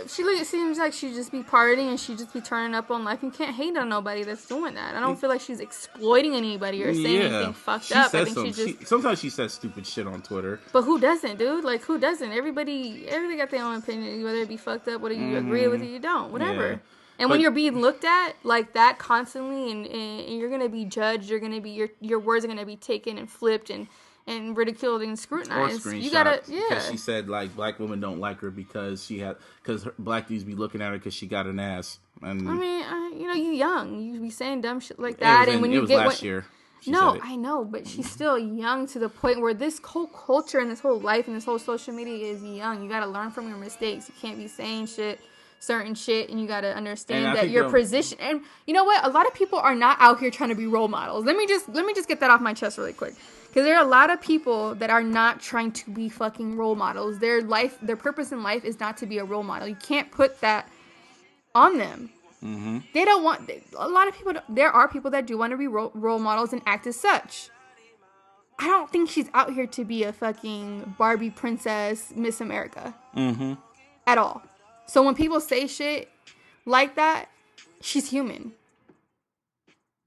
seems like she just be partying and she just be turning up on life. You can't hate on nobody that's doing that. I don't feel like she's exploiting anybody or saying anything fucked up. I think sometimes she says stupid shit on Twitter. But who doesn't, dude? Like, who doesn't? Everybody got their own opinion, whether it be fucked up, whether you agree with it, you don't, whatever. Yeah. And when you're being looked at like that constantly, and you're gonna be judged, you're gonna be your words are gonna be taken and flipped and ridiculed and scrutinized. Or screenshot. You gotta, because she said like black women don't like her because black dudes be looking at her because she got an ass. And I mean, you young, you be saying dumb shit like that, and when you get last year. No, I know, but she's still young to the point where this whole culture and this whole life and this whole social media is young. You gotta learn from your mistakes. You can't be saying certain shit, and you gotta understand that your position. And you know what? A lot of people are not out here trying to be role models. Let me just get that off my chest really quick. Because there are a lot of people that are not trying to be fucking role models. Their purpose in life is not to be a role model. You can't put that on them. Mm-hmm. They don't want. A lot of people. There are people that do want to be role models and act as such. I don't think she's out here to be a fucking Barbie princess, Miss America. Mm-hmm. At all. So when people say shit like that, she's human.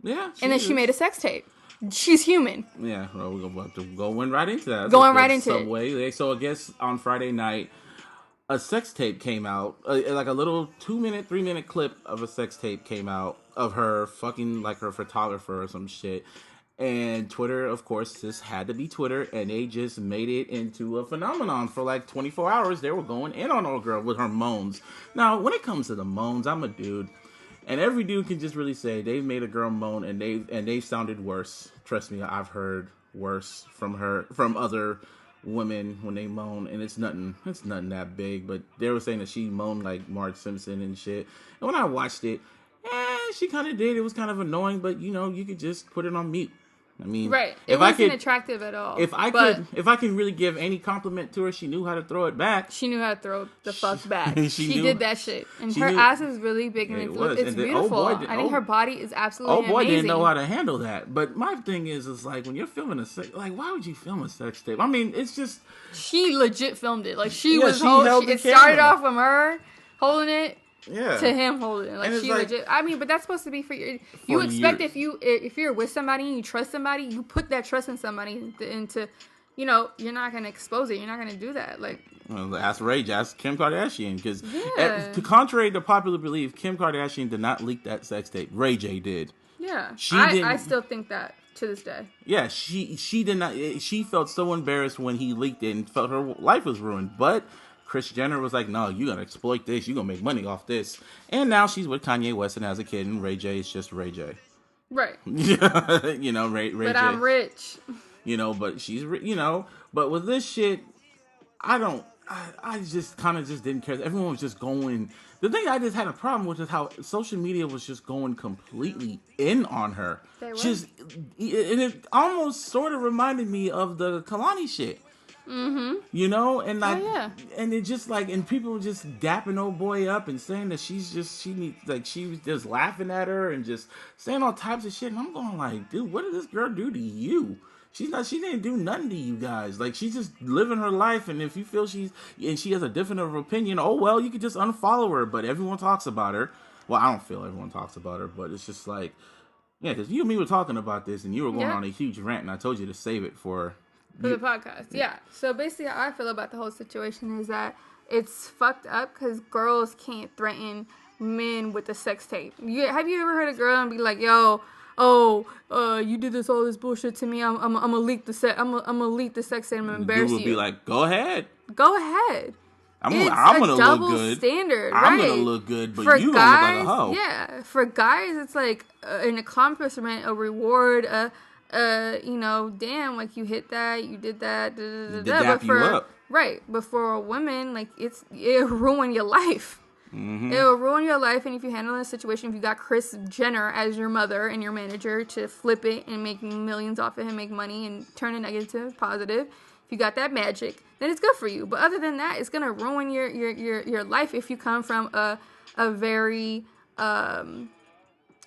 Yeah. And then she made a sex tape. She's human. Yeah, well, we're about to go right into that. Going right into Subway. It. So I guess on Friday night, a sex tape came out, like a little 2-minute, 3-minute clip of a sex tape came out of her fucking like her photographer or some shit. And Twitter, of course, just had to be Twitter, and they just made it into a phenomenon for like 24 hours. They were going in on old girl with her moans. Now, when it comes to the moans, I'm a dude, and every dude can just really say they've made a girl moan, and they sounded worse. Trust me, I've heard worse from other women when they moan, and it's nothing that big. But they were saying that she moaned like Marge Simpson and shit. And when I watched it, she kind of did. It was kind of annoying, but you could just put it on mute. I mean, right. It wasn't attractive at all. If I can really give any compliment to her, she knew how to throw it back. She knew how to throw the fuck back. she did that shit. And her ass is really big and it's beautiful. I think her body is absolutely amazing. Didn't know how to handle that. But my thing is like when you're filming like why would you film a sex tape? I mean, it's just she legit filmed it. Like it started off from her holding it. Yeah. To him holding it. Like she legit. I mean, but that's supposed to be for your. You expect years. if you're with somebody and you trust somebody, you put that trust in somebody into, you're not gonna expose it. You're not gonna do that. Like. Well, ask Kim Kardashian, because contrary to popular belief, Kim Kardashian did not leak that sex tape. Ray J did. Yeah. I still think that to this day. Yeah, she did not. She felt so embarrassed when he leaked it and felt her life was ruined, but. Kris Jenner was like, no, you're going to exploit this. You're going to make money off this. And now she's with Kanye West and has a kid, and Ray J is just Ray J. Right. Ray but J. I'm rich. But she's, but with this shit, I just kind of just didn't care. Everyone was just going. The thing I just had a problem with is how social media was just going completely in on her. They were. And it almost sort of reminded me of the Kalani shit. Mm-hmm. And it just like, and people were just dapping old boy up and saying that she was just laughing at her and just saying all types of shit. And I'm going like, dude, what did this girl do to you? She didn't do nothing to you guys. Like, she's just living her life. And if you feel she has a different opinion, oh, well, you could just unfollow her. But everyone talks about her. Well, I don't feel everyone talks about her, but it's just like, yeah, because you and me were talking about this and you were going on a huge rant and I told you to save it for the podcast. Yeah. So basically how I feel about the whole situation is that it's fucked up because girls can't threaten men with a sex tape. Have you ever heard a girl and be like, yo, you did all this bullshit to me. I'm gonna leak the sex. I'm gonna leak the sex tape and embarrass you. Dude would be like, go ahead. I'm gonna look good. Standard, I'm right? gonna look good, but you gonna look like a hoe. Yeah, for guys, it's like an accomplishment, a reward, damn, like you hit that, you did that, but for right, but for a woman, like it'll ruin your life. Mm-hmm. It'll ruin your life, and if you handle a situation, if you got Kris Jenner as your mother and your manager to flip it and make millions off it and make money and turn a negative positive, if you got that magic, then it's good for you. But other than that, it's gonna ruin your life if you come from a very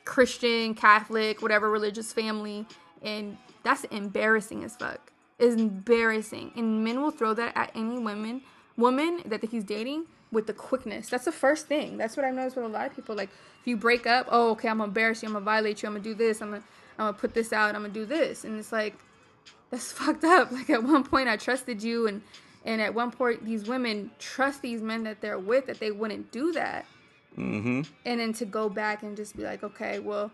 Christian, Catholic, whatever religious family. And that's embarrassing as fuck. It's embarrassing. And men will throw that at any woman that he's dating with the quickness. That's the first thing. That's what I've noticed with a lot of people. Like, if you break up, oh, okay, I'm gonna embarrass you, I'm gonna violate you, I'm gonna do this, I'm gonna put this out, I'm gonna do this. And it's like, that's fucked up. Like, at one point I trusted you, and at one point these women trust these men that they're with that they wouldn't do that. Mm-hmm. And then to go back and just be like, okay, well,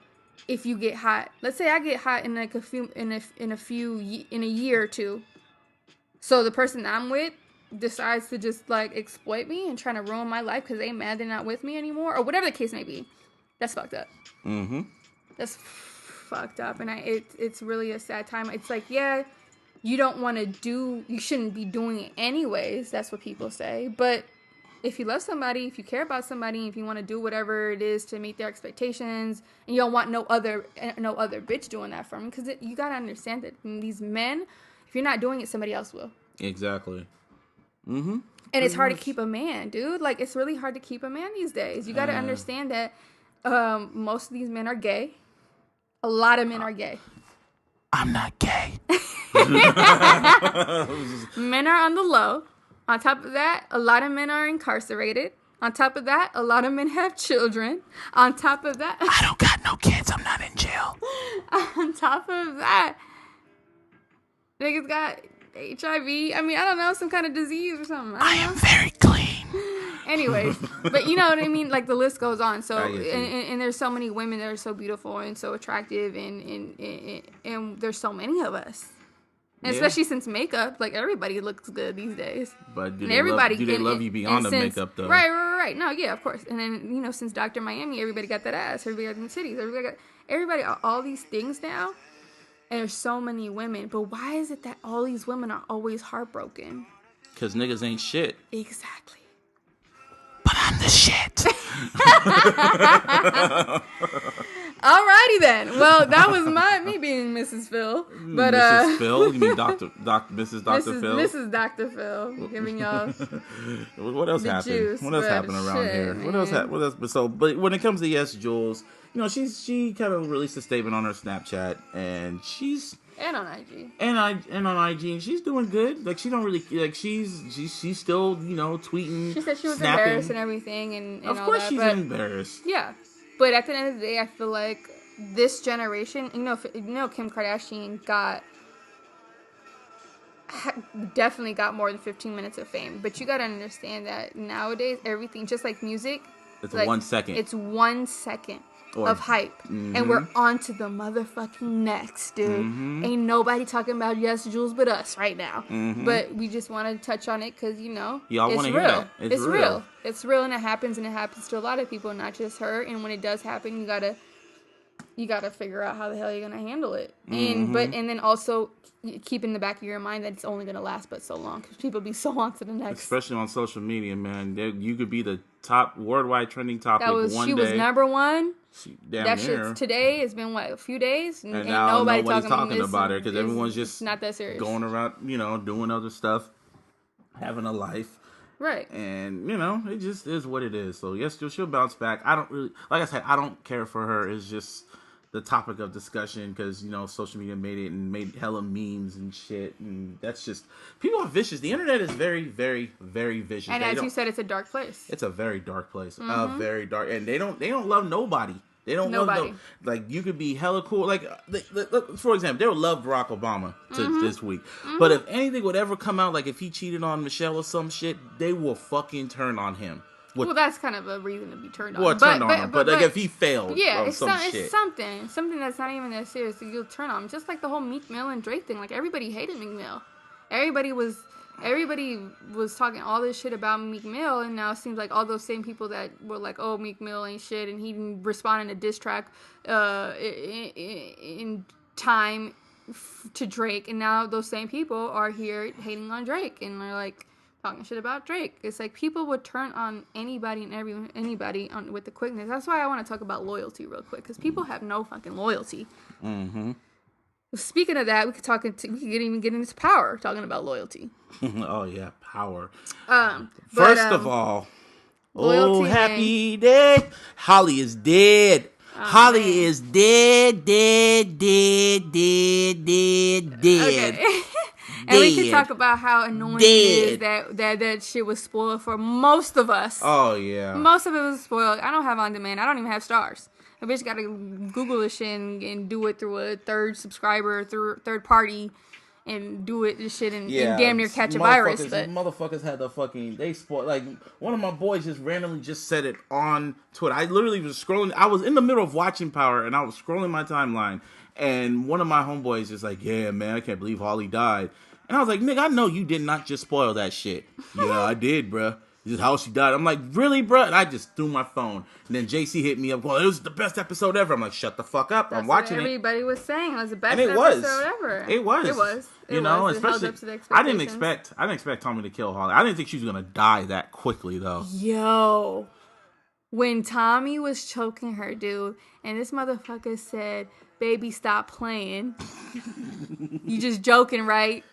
if you get hot, let's say I get hot in like in a year or two, so the person I'm with decides to just like exploit me and trying to ruin my life because they mad they're not with me anymore or whatever the case may be. That's fucked up. Mm-hmm. That's fucked up, and it's really a sad time. It's like, yeah, you shouldn't be doing it anyways. That's what people say, but if you love somebody, if you care about somebody, if you want to do whatever it is to meet their expectations, and you don't want no other bitch doing that for them, because you gotta understand that these men, if you're not doing it, somebody else will. Exactly. Mm-hmm. And it's hard to keep a man, dude. Like, it's really hard to keep a man these days. You gotta understand that most of these men are gay. A lot of men are gay. I'm not gay. Men are on the low. On top of that, a lot of men are incarcerated. On top of that, a lot of men have children. On top of that... I don't got no kids. I'm not in jail. On top of that, niggas got HIV. I mean, I don't know, some kind of disease or something. I am very clean. Anyways, but you know what I mean? Like, the list goes on. So, and there's so many women that are so beautiful and so attractive, and there's so many of us. And especially since makeup, like, everybody looks good these days. But do they love you beyond the makeup, though? Right. No, yeah, of course. And then, you know, since Dr. Miami, everybody got that ass. Everybody got the titties. Everybody got all these things now. And there's so many women. But why is it that all these women are always heartbroken? Because niggas ain't shit. Exactly. But I'm the shit. Alrighty then. Well, that was me being Mrs. Phil. But Mrs. Phil? You mean Mrs. Dr. Phil? Mrs. Dr. Phil. Giving y'all what else happened? Juice, what else happened around here? Man. What else? But when it comes to Yes Jules, you know, she kind of released a statement on her Snapchat, and she's and on IG. And on IG, and she's doing good. Like, she don't really, like, she's still, you know, tweeting. She said she was snapping. embarrassed and everything, and of all course that. She's embarrassed. Yeah, but at the end of the day, I feel like this generation, you know, Kim Kardashian definitely got more than 15 minutes of fame. But you gotta understand that nowadays, everything, just like music, it's like 1 second. It's 1 second. Of hype. Mm-hmm. And we're on to the motherfucking next, dude. Mm-hmm. Ain't nobody talking about Yes Jules but us right now. Mm-hmm. But we just want to touch on it because, you know, y'all want to hear that. It's real. It's real, and it happens to a lot of people, not just her. And when it does happen, you gotta figure out how the hell you're gonna handle it. And then also keep in the back of your mind that it's only gonna last but so long, because people be so on to the next. Especially on social media, man. You could be the top worldwide trending topic She was number one. That shit's today. It's been a few days, and now nobody's talking about her because everyone's just not that serious, going around, you know, doing other stuff, having a life, right? And you know, it just is what it is. So yes, she'll bounce back. I don't really, like I said, I don't care for her. It's just the topic of discussion because, you know, social media made it and made hella memes and shit, and that's just, people are vicious. The internet is very, very, very vicious. And as you said, it's a dark place. It's a very dark place. Very dark, and they don't love nobody. They don't nobody. Love like, you could be hella cool. Like, for example, they would love Barack Obama this week. But if anything would ever come out, like if he cheated on Michelle or some shit, they will fucking turn on him. Well, that's kind of a reason to be turned on. Well, turned on him. But like, if he failed, yeah, it's something that's not even that serious that you'll turn on. Just like the whole Meek Mill and Drake thing. Like, everybody hated Meek Mill. Everybody was talking all this shit about Meek Mill, and now it seems like all those same people that were like, "Oh, Meek Mill ain't shit," and he didn't respond in a diss track in time to Drake, and now those same people are here hating on Drake, and they're like talking shit about Drake. It's like people would turn on anybody and anybody with the quickness. That's why I want to talk about loyalty real quick, because people have no fucking loyalty. Mm-hmm. Speaking of that, we could even get into power, talking about loyalty. Oh yeah, power. First of all, happy day. Holly is dead. Holly is dead. Okay. And we can talk about how annoying it is that shit was spoiled for most of us. Oh, yeah. Most of it was spoiled. I don't have On Demand. I don't even have Stars. A bitch got to Google this shit and do it through a third party, and do it this shit and damn near catch a virus. But motherfuckers had they spoiled. Like, one of my boys just randomly just said it on Twitter. I literally was scrolling. I was in the middle of watching Power, and I was scrolling my timeline, and one of my homeboys is like, "Yeah, man, I can't believe Holly died." And I was like, nigga, I know you did not just spoil that shit. Yeah, I did, bruh. This is how she died. I'm like, really, bruh? And I just threw my phone. And then JC hit me up going, it was the best episode ever. I'm like, shut the fuck up. I'm watching it. Everybody was saying it was the best episode ever. It was. You know, especially, I didn't expect Tommy to kill Holly. I didn't think she was going to die that quickly, though. Yo. When Tommy was choking her, dude, and this motherfucker said, baby, stop playing. You just joking, right?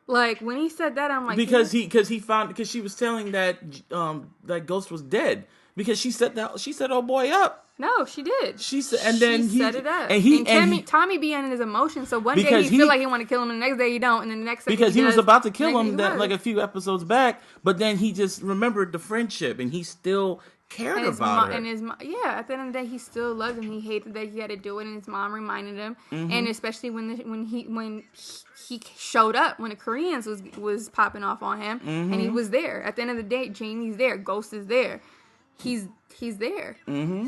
Like, when he said that, I'm like... Because she was telling that Ghost was dead. Because she set oh boy up. No, she did. She said, and then he set it up. And Tommy be in his emotions. So one day he feel like he want to kill him, and the next day he don't, and then the next day because he was about to kill him like a few episodes back, but then he just remembered the friendship, and he still cared about her. And his at the end of the day, he still loved him. He hated that he had to do it, and his mom reminded him. And especially when he showed up when the Koreans was popping off on him, and he was there. At the end of the day, Jamie's there. Ghost is there. He's there.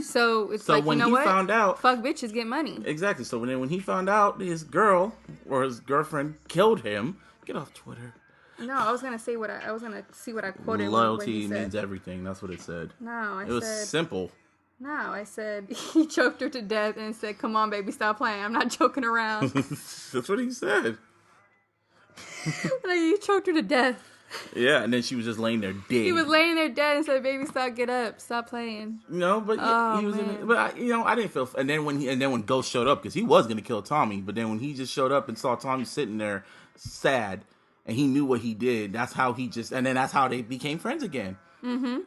So it's like, when you know what? Found out, fuck bitches, get money. Exactly. So when he found out his girl or his girlfriend killed him, get off Twitter. No, I was gonna see what I quoted. Loyalty means everything. That's what it said. No, it was simple. No, I said he choked her to death and said, "Come on, baby, stop playing. I'm not joking around." That's what he said. Like, you choked her to death. Yeah, and then she was just laying there dead. He was laying there dead and said, "Baby, stop, get up, stop playing." No, but he was in it. But I didn't feel. And then when Ghost showed up, because he was gonna kill Tommy, but then when he just showed up and saw Tommy sitting there sad, and he knew what he did, that's how they became friends again.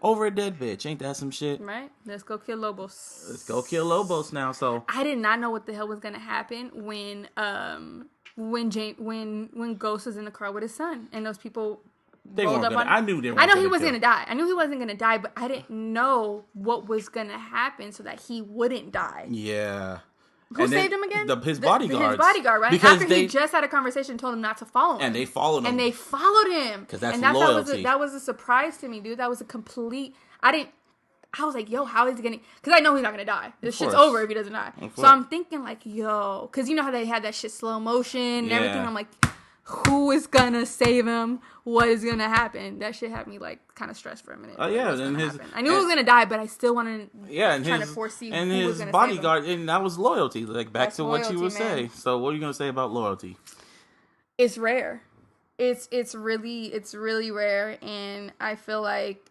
Over a dead bitch, ain't that some shit? Right. Let's go kill Lobos. Let's go kill Lobos now. So I did not know what the hell was gonna happen when Ghost was in the car with his son, and those people. I knew they weren't. I know he wasn't gonna die. I knew he wasn't gonna die, but I didn't know what was gonna happen so that he wouldn't die. Yeah. Who saved him again? His bodyguard. His bodyguard, right? Because after he just had a conversation, told him not to follow him, and they followed him. Because that's loyalty. That was a surprise to me, dude. That was a complete. I was like, yo, how is he gonna? Because I know he's not gonna die. This shit's over if he doesn't die. So I'm thinking like, yo, because you know how they had that shit slow motion and everything. I'm like, who is gonna save him? What is gonna happen? That shit had me like kind of stressed for a minute. Oh yeah, and I knew he was gonna die, but I still wanted to foresee who was gonna bodyguard, save him. And that was loyalty. Like back to what you would say. So what are you gonna say about loyalty? It's rare. It's really rare, and I feel like,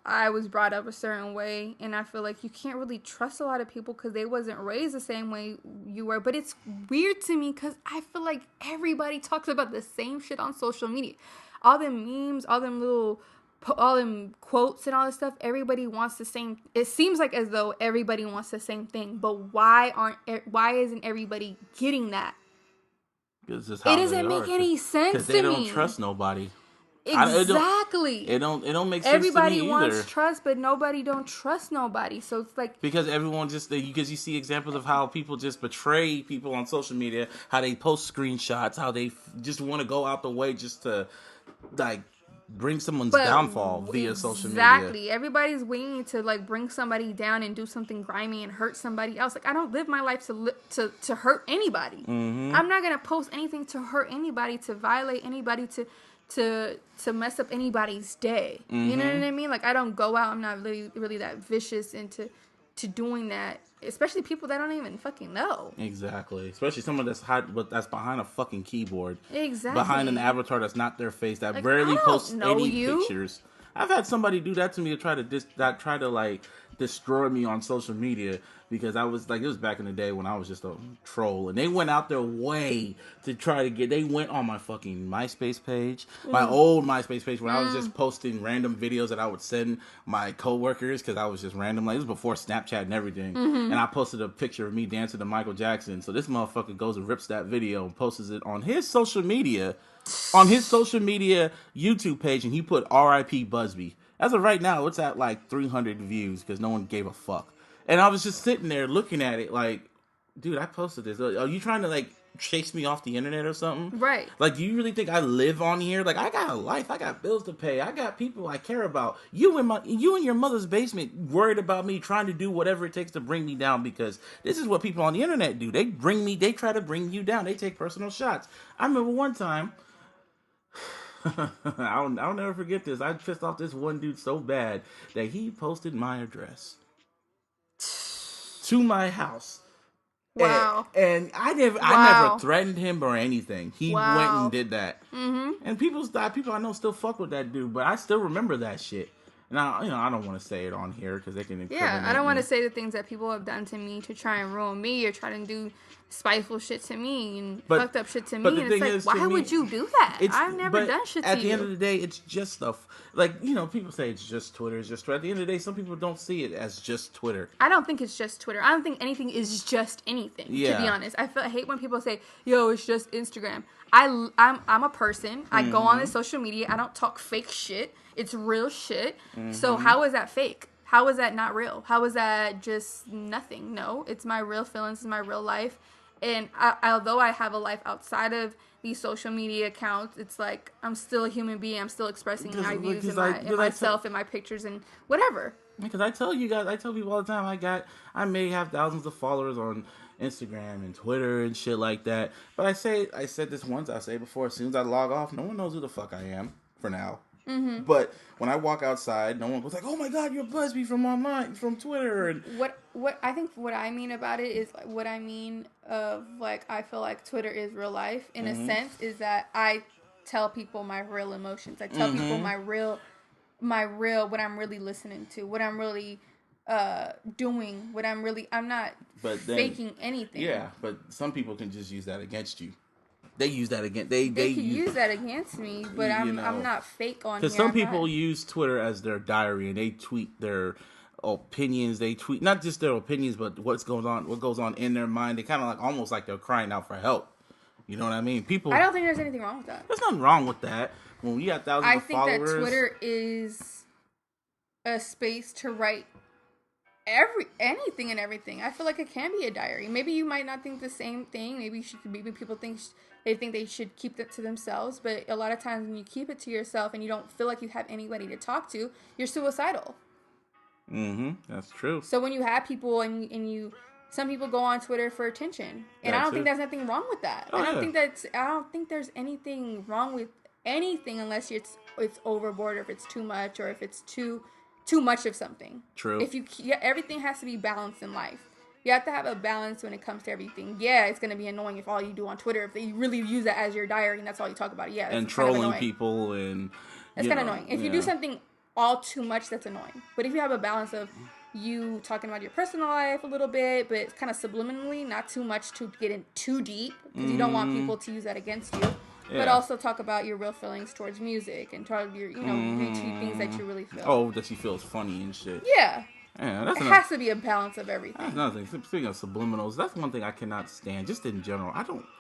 I was brought up a certain way, and I feel like you can't really trust a lot of people because they wasn't raised the same way you were. But it's weird to me because I feel like everybody talks about the same shit on social media. All them memes, all them quotes and all this stuff, everybody wants the same. It seems like as though everybody wants the same thing, but why isn't everybody getting that? It doesn't make any sense to me. Because they don't trust nobody. Exactly. It don't make sense Everybody to me either. wants trust, but nobody don't trust nobody. So it's like, because everyone because you see examples of how people just betray people on social media, how they post screenshots, how they just want to go out the way just to like bring someone's downfall via social media. Exactly. Everybody's waiting to like bring somebody down and do something grimy and hurt somebody else. Like, I don't live my life to hurt anybody. I'm not gonna post anything to hurt anybody, to violate anybody, to mess up anybody's day. You know what I mean? Like, I don't go out. I'm not really that vicious into doing that. Especially people that I don't even fucking know. Exactly. Especially someone that's behind a fucking keyboard. Exactly. Behind an avatar that's not their face, that rarely posts any pictures. I've had somebody do that to me to try to destroy me on social media, because I was like, it was back in the day when I was just a troll, and they went out their way to try to they went on my fucking MySpace page, my old MySpace page, when I was just posting random videos that I would send my coworkers, because I was just random, like, it was before Snapchat and everything, and I posted a picture of me dancing to Michael Jackson. So this motherfucker goes and rips that video and posts it on his social media, YouTube page, and he put R.I.P. Busby. As of right now, it's at like 300 views because no one gave a fuck. And I was just sitting there looking at it like, dude, I posted this. Are you trying to like chase me off the internet or something? Right. Like, do you really think I live on here? Like, I got a life. I got bills to pay. I got people I care about. You in your mother's basement worried about me trying to do whatever it takes to bring me down, because this is what people on the internet do. They try to bring you down. They take personal shots. I remember one time, I'll never forget this. I pissed off this one dude so bad that he posted my address to my house. Wow. And I never threatened him or anything. He went and did that. And people I know still fuck with that dude, but I still remember that shit. And I don't want to say it on here because they can incriminate I don't want me. to say the things that people have done to me to try and ruin me or try to do spiteful shit to me and fucked up shit to me. The And thing it's like, is, why would you do that? I've never done shit to you. At the end of the day, it's just stuff. Like, people say it's just Twitter. It's just Twitter. At the end of the day, some people don't see it as just Twitter. I don't think it's just Twitter. I don't think anything is just anything, to be honest. I hate when people say, yo, it's just Instagram. I'm a person. I go on this social media. I don't talk fake shit. It's real shit. So how is that fake? How is that not real? How is that just nothing? No, it's my real feelings. It's my real life. And although I have a life outside of these social media accounts, it's like I'm still a human being. I'm still expressing my views and myself and my pictures and whatever. Because I tell you guys, I tell people all the time, I may have thousands of followers on Instagram and Twitter and shit like that. But I said this once, I'll say it before, as soon as I log off, no one knows who the fuck I am for now. Mm-hmm. But when I walk outside, no one goes like, "Oh my God, you're Busby from online, from Twitter." And what I think what I mean about it is what I mean of like I feel like Twitter is real life in a sense is that I tell people my real emotions. I tell people my real what I'm really listening to, what I'm really doing, I'm not faking anything. Yeah, but some people can just use that against you. They use that against they can use that against me, but I'm not fake on here. Because some people use Twitter as their diary and they tweet their opinions. They tweet not just their opinions, but what goes on in their mind. They kind of like almost like they're crying out for help. You know what I mean? I don't think there's anything wrong with that. There's nothing wrong with that. When you got thousands of followers, I think that Twitter is a space to write anything and everything. I feel like it can be a diary. Maybe you might not think the same thing. Maybe people think they should keep that to themselves. But a lot of times when you keep it to yourself and you don't feel like you have anybody to talk to, you're suicidal. That's true. So when you have people and some people go on Twitter for attention, and I don't think there's nothing wrong with that. I don't think there's anything wrong with anything unless it's overboard or if it's too much or if it's too much of something. True. Everything has to be balanced in life. You have to have a balance when it comes to everything. Yeah, it's going to be annoying if all you do on Twitter, if you really use that as your diary and that's all you talk about. Yeah, and trolling people and that's kind of annoying. If you do something all too much, that's annoying. But if you have a balance of you talking about your personal life a little bit, but it's kind of subliminally, not too much to get in too deep because you don't want people to use that against you. Yeah. But also talk about your real feelings towards music and try your, retweet things that you really feel. Oh, that you feel is funny and shit. Yeah. It has to be a balance of everything. That's another thing. Speaking of subliminals, that's one thing I cannot stand. Just in general,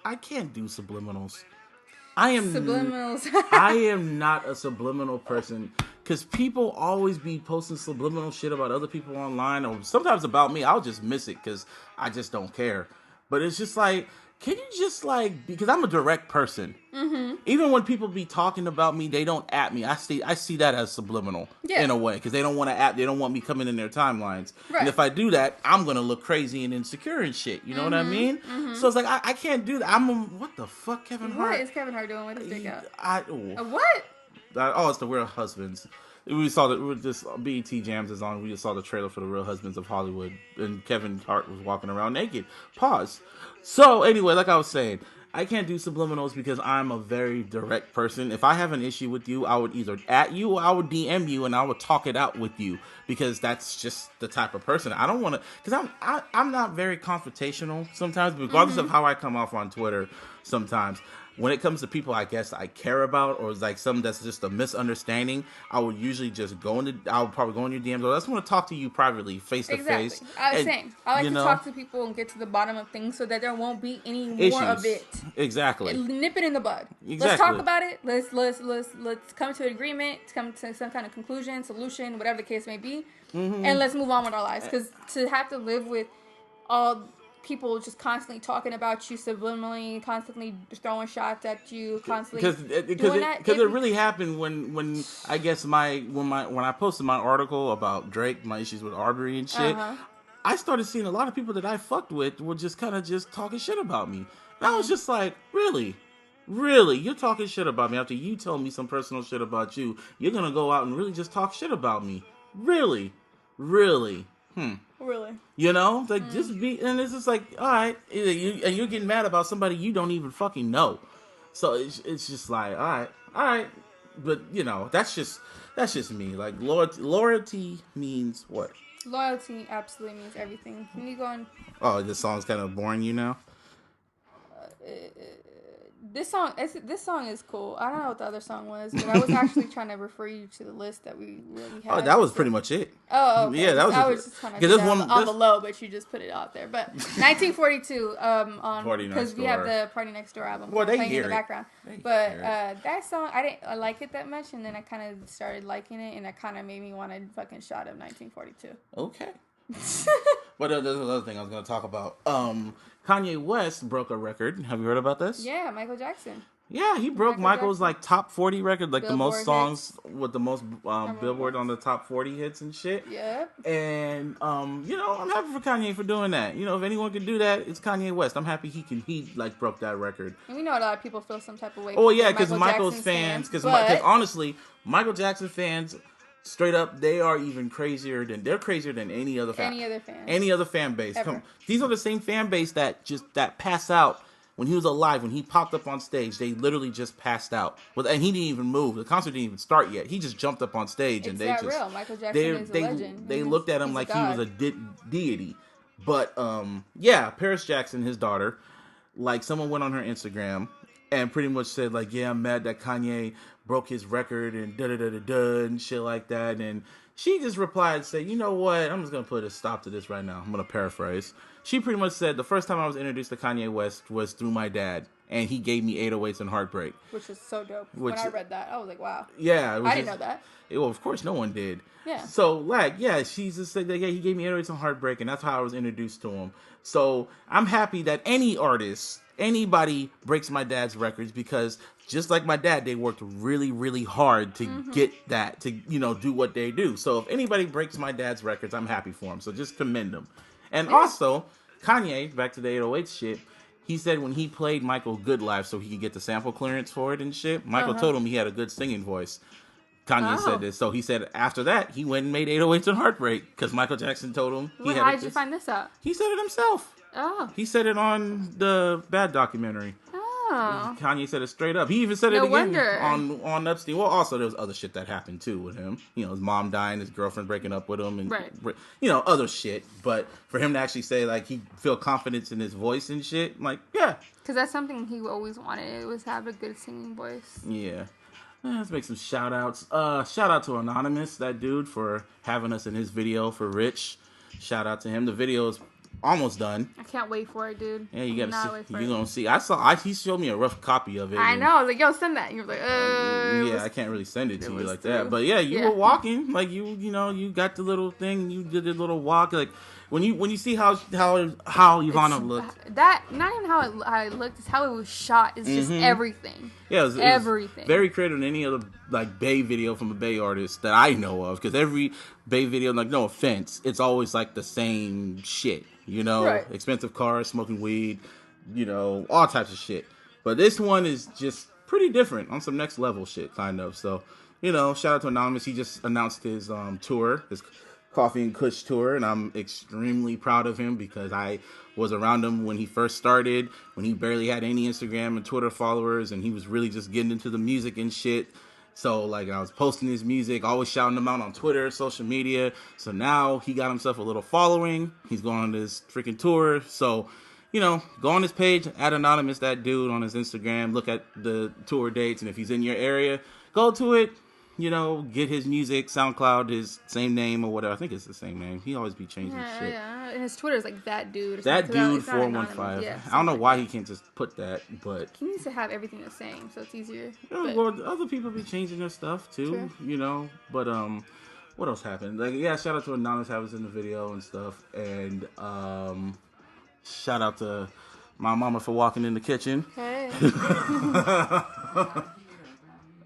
I can't do subliminals. I am not a subliminal person because people always be posting subliminal shit about other people online or sometimes about me. I'll just miss it because I just don't care. But it's just like, can you just because I'm a direct person. Mm-hmm. Even when people be talking about me, they don't at me. I see that as subliminal in a way because they don't want to they don't want me coming in their timelines. Right. And if I do that, I'm going to look crazy and insecure and shit. You know what I mean? Mm-hmm. So it's like, I can't do that. What the fuck, Kevin Hart? What is Kevin Hart doing with his dick out? What? It's the Real Husbands. We saw that BET Jams is on. We just saw the trailer for the Real Husbands of Hollywood, and Kevin Hart was walking around naked. Pause. So anyway, like I was saying, I can't do subliminals because I'm a very direct person. If I have an issue with you, I would either at you or I would DM you and I would talk it out with you because that's just the type of person. I don't want to, because I'm not very confrontational sometimes, regardless of how I come off on Twitter sometimes. When it comes to people I guess I care about or like something that's just a misunderstanding, I would usually just I would probably go in your DMs or I just want to talk to you privately, face to face. I was saying, I like to talk to people and get to the bottom of things so that there won't be any more of it. Exactly. Nip it in the bud. Exactly. Let's talk about it. Let's come to an agreement, come to some kind of conclusion, solution, whatever the case may be, and let's move on with our lives. Because to have to live with all people just constantly talking about you subliminally, constantly throwing shots at you, constantly because it really happened when I guess when I posted my article about Drake, my issues with Arbery and shit. I started seeing a lot of people that I fucked with were just kind of just talking shit about me. And I was just like, really, you're talking shit about me after you told me some personal shit about you. You're gonna go out and really just talk shit about me, really. Really? You know, like just be, and it's just like, all right, and you're getting mad about somebody you don't even fucking know. So it's just like, all right, but that's just That's just me. Like loyalty means what? Loyalty absolutely means everything. Can you go on? Oh, this song's kind of boring you now. This song is cool. I don't know what the other song was, but I was actually trying to refer you to the list that we really had. Oh, that was pretty much it. Oh, okay. Yeah, that was. I was just trying to get on the low, but you just put it out there. But 1942 on because we have the Party Next Door album playing in the background. But that song, I like it that much, and then I kind of started liking it, and it kind of made me want a fucking shot of 1942. Okay. But there's another thing I was going to talk about. Kanye West broke a record. Have you heard about this? Yeah, Michael Jackson. Yeah, he broke Michael's like top 40 record, like Billboard the most songs hits. With the most Billboard on the top 40 hits and shit. Yep. And you know, I'm happy for Kanye for doing that. You know, if anyone can do that, it's Kanye West. I'm happy he like broke that record. And we know a lot of people feel some type of way. Oh yeah, because Michael's fans, because honestly, Michael Jackson fans. Straight up, they're crazier than any other fan. Any other fan base. These are the same fan base that passed out when he was alive. When he popped up on stage, they literally just passed out. And he didn't even move. The concert didn't even start yet. He just jumped up on stage and they real. Michael Jackson is a legend. They looked at him like he was a deity. But yeah, Paris Jackson, his daughter, like someone went on her Instagram and pretty much said like, yeah, I'm mad that Kanye broke his record and da-da-da-da-da and shit like that. And she just replied and said, you know what? I'm just going to put a stop to this right now. I'm going to paraphrase. She pretty much said, the first time I was introduced to Kanye West was through my dad. And he gave me 808s and Heartbreak. Which is so dope. When I read that, I was like, wow. Yeah. I didn't know that. Well, of course, no one did. Yeah. So, like, yeah, she just said that, yeah, he gave me 808s and Heartbreak. And that's how I was introduced to him. So, I'm happy that anybody breaks my dad's records because just like my dad, they worked really, really hard to get that, to, you know, do what they do. So if anybody breaks my dad's records, I'm happy for him. So just commend them. And also, Kanye, back to the 808 shit, he said when he played Michael Good Life so he could get the sample clearance for it and shit, Michael told him he had a good singing voice. Kanye said this. So he said after that, he went and made 808s and Heartbreak because Michael Jackson told him. How did you find this out? He said it himself. Oh. He said it on the Bad documentary. Oh. Kanye said it straight up. He even said it again on Epstein. Well, also there was other shit that happened too with him. You know, his mom dying, his girlfriend breaking up with him, and you know, other shit. But for him to actually say like he feel confidence in his voice and shit, I'm like yeah, because that's something he always wanted. It was have a good singing voice. Yeah. Let's make some shout outs. Shout out to Anonymous, that dude, for having us in his video for Rich. Shout out to him. The video is almost done. I can't wait for it, dude. Yeah, you gotta see. You're gonna see. He showed me a rough copy of it. I know. I was like, yo, send that. And you're like, yeah, I can't really send it to you like that. But yeah, you were walking. Like you know, you got the little thing. You did a little walk. Like when you see how Yvanna looked. That not even how it looked. It's how it was shot. It's just everything. Yeah, it everything. Was very creative than any other like Bay video from a Bay artist that I know of. Because every Bay video, like no offense, it's always like the same shit. You know, expensive cars, smoking weed, you know, all types of shit. But this one is just pretty different on some next level shit, kind of. So, you know, shout out to Anonymous. He just announced his tour, his Coffee and Kush tour, and I'm extremely proud of him because I was around him when he first started, when he barely had any Instagram and Twitter followers, and he was really just getting into the music and shit. So, like, I was posting his music, always shouting him out on Twitter, social media. So now he got himself a little following. He's going on this freaking tour. So, you know, go on his page, add Anonymous, that dude, on his Instagram. Look at the tour dates. And if he's in your area, go to it. You know, get his music, SoundCloud, his same name or whatever. I think it's the same name. He always be changing shit. Yeah, and his Twitter is like that dude. That dude 415. Yeah, I don't know why he can't just put that, but he needs to have everything the same, so it's easier. Yeah, well, other people be changing their stuff too, you know. But what else happened? Like, yeah, shout out to Anonymous having in the video and stuff, and shout out to my mama for walking in the kitchen. Hey.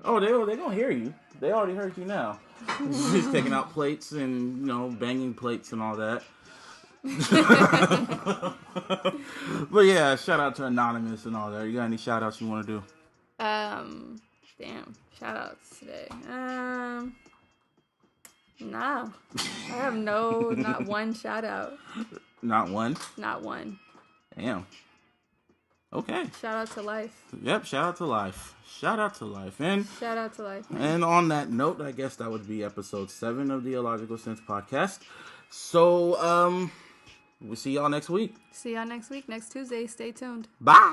Oh, they gonna hear you. They already heard you now. She's taking out plates and, you know, banging plates and all that. But yeah, shout out to Anonymous and all that. You got any shout outs you want to do? Damn, shout outs today. No. I have not one shout out. Not one? Not one. Damn. Okay. Shout out to life. Yep, shout out to life. Shout out to life. And Shout out to life. And on that note, I guess that would be episode 7 of the Illogical Sense podcast. So, we'll see y'all next week. See y'all next week, next Tuesday. Stay tuned. Bye.